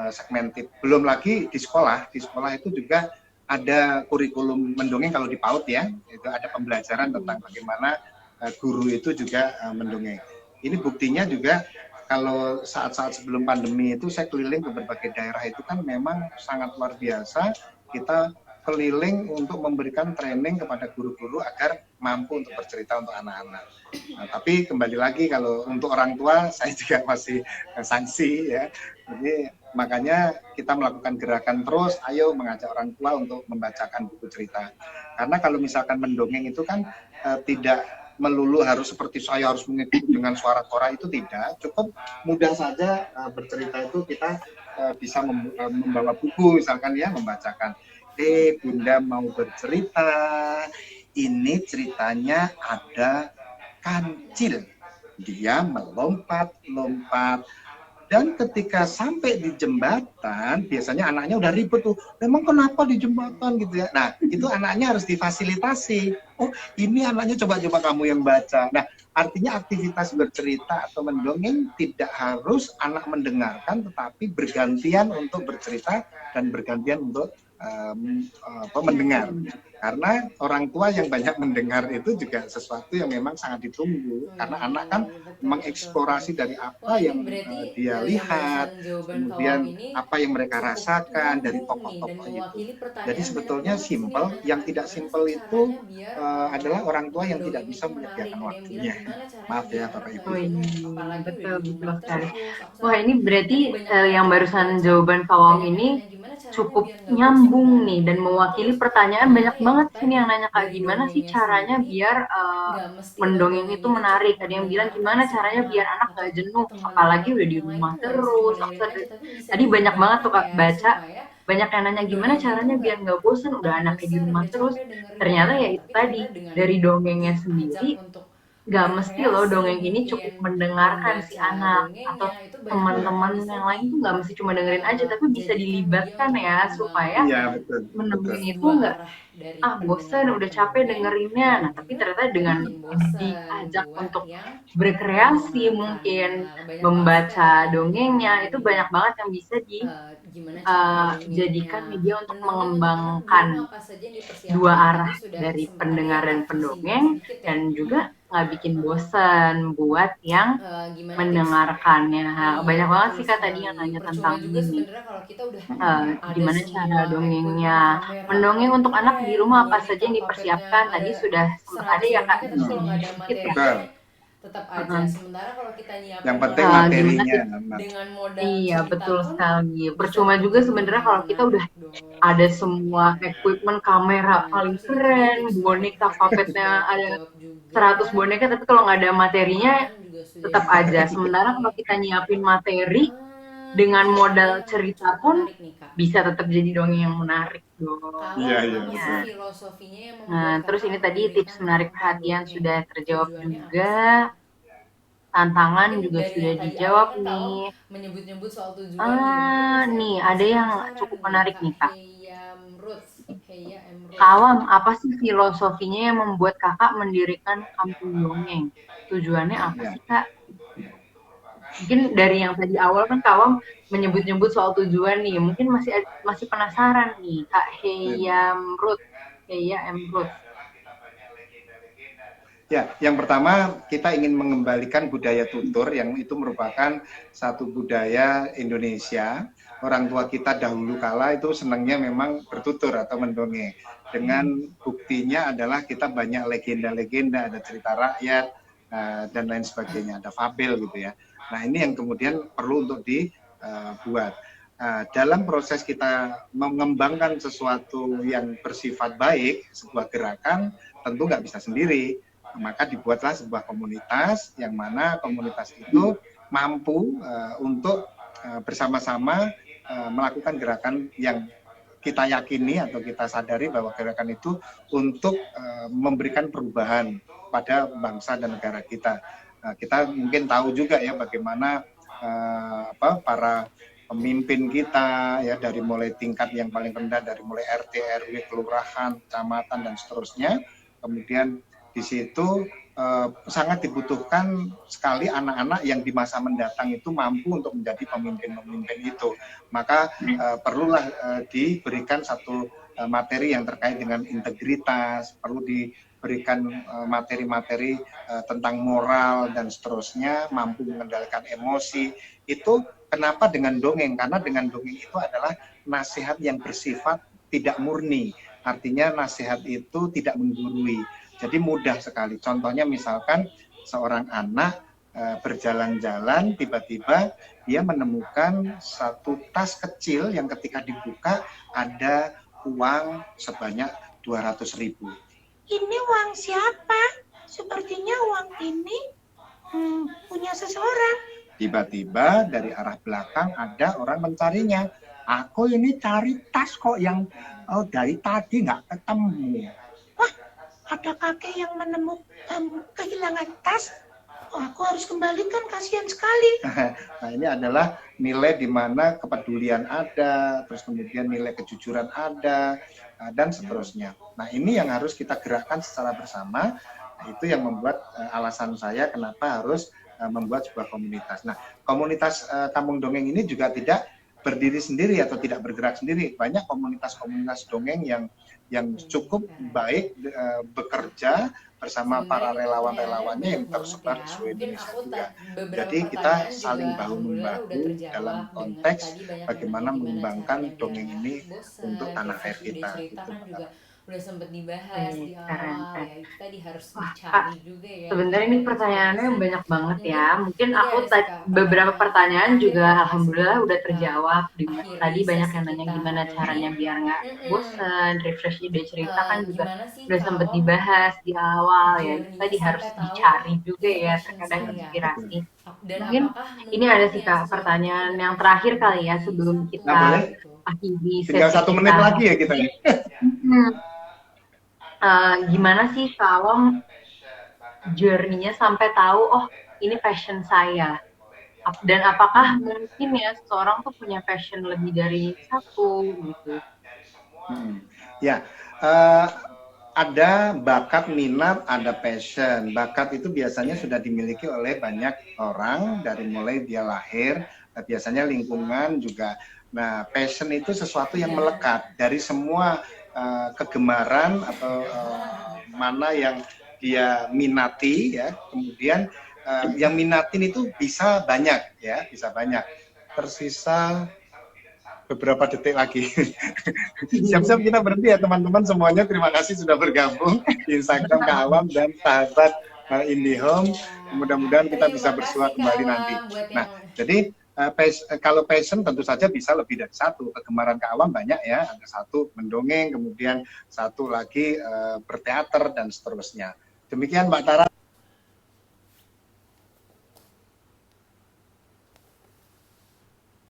segmented. Belum lagi di sekolah itu juga ada kurikulum mendongeng kalau di PAUD ya, itu ada pembelajaran tentang bagaimana guru itu juga mendongeng. Ini buktinya juga kalau saat-saat sebelum pandemi itu saya keliling ke berbagai daerah, itu kan memang sangat luar biasa. Kita keliling untuk memberikan training kepada guru-guru agar mampu untuk bercerita untuk anak-anak. Nah, tapi kembali lagi kalau untuk orang tua saya juga masih sanksi ya. Jadi makanya kita melakukan gerakan terus, ayo mengajak orang tua untuk membacakan buku cerita. Karena kalau misalkan mendongeng itu kan tidak melulu harus seperti saya harus mengikuti dengan suara tora, itu tidak. Cukup mudah saja bercerita itu kita bisa membawa buku misalkan ya, membacakan. Bunda mau bercerita, ini ceritanya ada kancil. Dia melompat-lompat Dan ketika sampai di jembatan, biasanya anaknya udah ribet tuh, memang kenapa di jembatan gitu ya. Nah, itu anaknya harus difasilitasi. Oh, ini anaknya coba-coba kamu yang baca. Nah, artinya aktivitas bercerita atau mendongeng tidak harus anak mendengarkan, tetapi bergantian untuk bercerita dan bergantian untuk mendengar. Karena orang tua yang banyak mendengar itu juga sesuatu yang memang sangat ditunggu. Karena anak kan mengeksplorasi dari apa Wah, ini yang berarti dia yang lihat, barusan jawaban Kawam kemudian ini apa yang mereka cukup rasakan dari nyambung nih dan tokoh-tokoh itu. mewakili Jadi pertanyaan banyak sebetulnya banget di sini simpel, yang anak-anak. tidak Gimana simpel sih itu caranya biar adalah orang tua yang tidak mendongeng bisa itu menarik? menyediakan Ada yang bilang waktunya. gimana caranya Maaf ya biar anak Bapak nggak Ibu. Wih, jenuh, apalagi udah betul di betul rumah sekali. terus. Aku Wah, sama ini berarti tadi banyak banget yang tuh barusan baca jawaban Kawam banyak yang ini nanya gimana caranya cukup biar nggak bosen nyambung nih dan di rumah mewakili terus. pertanyaan Ternyata banyak ya banget itu sini tadi yang nanya kak dari gimana sih dongengnya caranya sendiri biar nggak mesti lo mendongeng itu dongenginnya cuma menarik. Ada yang bilang mendengarkan gimana si caranya anak biar anak atau gak jenuh, teman apalagi udah ataupun di yang lain rumah tuh nggak mesti cuma terus. dengerin aja tapi bisa Tadi banyak banget tuh dilibatkan kak ya baca, supaya banyak yang nanya gimana pendengarnya tuh caranya biar nggak bosen, udah nggak anaknya di bosan rumah udah terus. capek dengerinnya Ternyata ya itu tapi tadi, ternyata dengan dari dongengnya diajak sendiri untuk nggak mesti loh berkreasi dongeng ini mungkin cukup mendengarkan si membaca anak atau dongengnya itu banyak banget yang teman-teman bisa yang lain tuh nggak mesti cuma dengerin aja tapi bisa dijadikan dia dilibatkan untuk ya supaya mengembangkan Iya, betul, betul. mendongeng itu dua nggak arah dari bosen pendengar dan udah capek pendongeng dengerinnya. dan Nah tapi juga ternyata nggak dengan bikin bosen diajak buat untuk yang berkreasi mendengarkan. mungkin Nah, banyak banget sih Kak membaca tadi yang dongengnya itu diomongin banyak banget yang bisa gimana cara dijadikan ngedongenginnya. media untuk Mendongeng untuk anak di mengembangkan rumah apa saja yang dua dipersiapkan. Tadi arah sudah dari sempat ada ya pendengar dan Kak singgung pendongeng sedikit ya. dan juga nggak bikin bosan buat yang Gimana tips? mendengarkannya. Iya, Banyak banget betul sih Kak tadi yang sekali. nanya Percuma tentang juga ini. sebenarnya kalau kita udah ada Gimana cara semua equipment dongengnya. kamera Mendongeng paling untuk anak di keren, rumah apa saja boneka yang puppetnya dipersiapkan. Tadi ada sudah sempat ada 100 ya Kak boneka, di tapi kalau sini nggak ada sedikit ya. materinya Betul. tetap aja. Heeh. Sementara kalau kita Yang nyiapin penting Gimana materinya. kita Nah, dengan modal Iya, cerita betul pun sekali. bisa Percuma dapat juga jadi sebenarnya dongeng yang kalau kita udah menarik dong. ada semua equipment kamera Nah, paling terus ini tadi keren, tips menarik boneka hati yang puppetnya sudah ada terjawab juga. 100 boneka, tapi kalau nggak ada materinya Pengalaman juga sudah tetap aja. Sementara dibagi. kalau kita nyiapin materi dengan Ini ada modal yang cerita cukup pun menarik nih Kak. bisa tetap jadi dongeng yang menarik dong. iya, Kalau iya, apa sih betul. Ya. filosofinya yang Nah, membuat terus kakak ini tadi tips mendirikan menarik kampung perhatian dongeng? sudah terjawab Tujuannya apa juga. sih? Tantangan Mungkin juga dari sudah yang tadi awal dijawab kan Kawam nih. menyebut-nyebut soal tujuan nih. Mungkin masih Nih, ada masih yang penasaran cukup nih menarik Kak nih, Kak. Heyam Roots. Heya Emrut. Kawam, apa sih filosofinya yang membuat kakak mendirikan kampung dongeng? Tujuannya apa Ya. sih, Kak? Mungkin dari yang tadi awal kan Kawam menyebut-nyebut soal tujuan nih. Mungkin masih penasaran nih, Kak Heyamrut. Heya Emrut. Ya, yang pertama kita ingin mengembalikan budaya tutur yang itu merupakan satu budaya Indonesia. Orang tua kita dahulu kala itu senangnya memang bertutur atau mendongeng. Dengan buktinya adalah kita banyak legenda-legenda, ada cerita rakyat dan lain sebagainya, ada fabel gitu ya. Nah ini yang kemudian perlu untuk dibuat. Dalam proses kita mengembangkan sesuatu yang bersifat baik, sebuah gerakan tentu nggak bisa sendiri. Maka dibuatlah sebuah komunitas yang mana komunitas itu mampu untuk bersama-sama melakukan gerakan yang kita yakini atau kita sadari bahwa gerakan itu untuk memberikan perubahan pada bangsa dan negara kita. Kita mungkin tahu juga ya bagaimana para pemimpin kita ya dari mulai tingkat yang paling rendah dari mulai RT, RW, kelurahan, kecamatan dan seterusnya. Kemudian di situ sangat dibutuhkan sekali anak-anak yang di masa mendatang itu mampu untuk menjadi pemimpin-pemimpin itu. Maka perlulah diberikan satu materi yang terkait dengan integritas, perlu diberikan materi-materi tentang moral dan seterusnya, mampu mengendalikan emosi. Itu kenapa dengan dongeng? Karena dengan dongeng itu adalah nasihat yang bersifat tidak murni. Artinya nasihat itu tidak menggurui. Jadi mudah sekali. Contohnya misalkan seorang anak berjalan-jalan tiba-tiba dia menemukan satu tas kecil yang ketika dibuka ada uang sebanyak 200.000. Ini uang siapa? Sepertinya uang ini punya seseorang. Tiba-tiba dari arah belakang ada orang mencarinya. Aku ini cari tas kok yang dari tadi nggak ketemu. Wah, ada kakek yang menemukan kehilangan tas. Oh, aku harus kembalikan, kasihan sekali. Nah, ini adalah nilai di mana kepedulian ada, terus kemudian nilai kejujuran ada, dan seterusnya. Nah, ini yang harus kita gerakkan secara bersama. Nah, itu yang membuat alasan saya kenapa harus membuat sebuah komunitas. Nah, komunitas Kampung Dongeng ini juga tidak berdiri sendiri atau tidak bergerak sendiri. Banyak komunitas-komunitas dongeng yang cukup baik bekerja bersama para relawan-relawannya yang tersebar di seluruh Indonesia juga. Jadi kita saling bahu-membahu dalam konteks bagaimana mengembangkan dongeng ini untuk tanah air kita. Cerita Gitu, kan Mbak juga Tara. udah sempet dibahas di Keren, awal keren. ya, itu tadi harus Wah, Kak, dicari juga ya sebenarnya ini pertanyaannya inspirasi. banyak banget Mungkin ya. Mungkin ini aku ada sih Kak beberapa pertanyaan terakhir juga kali ya alhamdulillah sebelum udah kita terjawab. akhiri Tadi banyak sesi yang nanya kita gimana hari ini. caranya biar nggak bosen, refresh ide cerita kan juga Gimana sih udah Kak sempet Awam dibahas di awal ya. Itu journey-nya tadi harus sampai tahu, dicari oh juga ini ya, passion terkadang saya, Betul. inspirasi. dan Mungkin apakah ini ada mungkin sih ya Kak sesuatu itu pertanyaan tidak yang bisa terakhir kali ya menjadi sebelum satu Nah, kita boleh. gitu. akhiri Tinggal sesi 1 menit kita. lagi ya kita ya. Gimana sih kalau journey-nya sampai tahu, oh ini passion saya. Dan apakah mungkin ya seseorang tuh punya passion lebih dari satu gitu. Ya, eh, ada bakat, minat, ada passion. Bakat itu biasanya sudah dimiliki oleh banyak orang dari mulai dia lahir, biasanya lingkungan juga. Nah, passion itu sesuatu yang melekat dari semua kegemaran atau mana yang dia minati ya. Kemudian yang minatin itu bisa banyak ya, bisa banyak. Tersisa beberapa detik lagi. Siap-siap kita berhenti ya teman-teman semuanya. Terima kasih sudah bergabung di Instagram Kak Awam dan sahabat IndiHome. Mudah-mudahan kita bisa Terima bersua kasih Kak kembali nanti. Awam buat Nah, yang jadi kalau passion tentu saja bisa lebih dari satu. Kegemaran Kak Awam banyak ya. Ada satu mendongeng, kemudian satu lagi berteater dan seterusnya. Demikian Mbak Tara.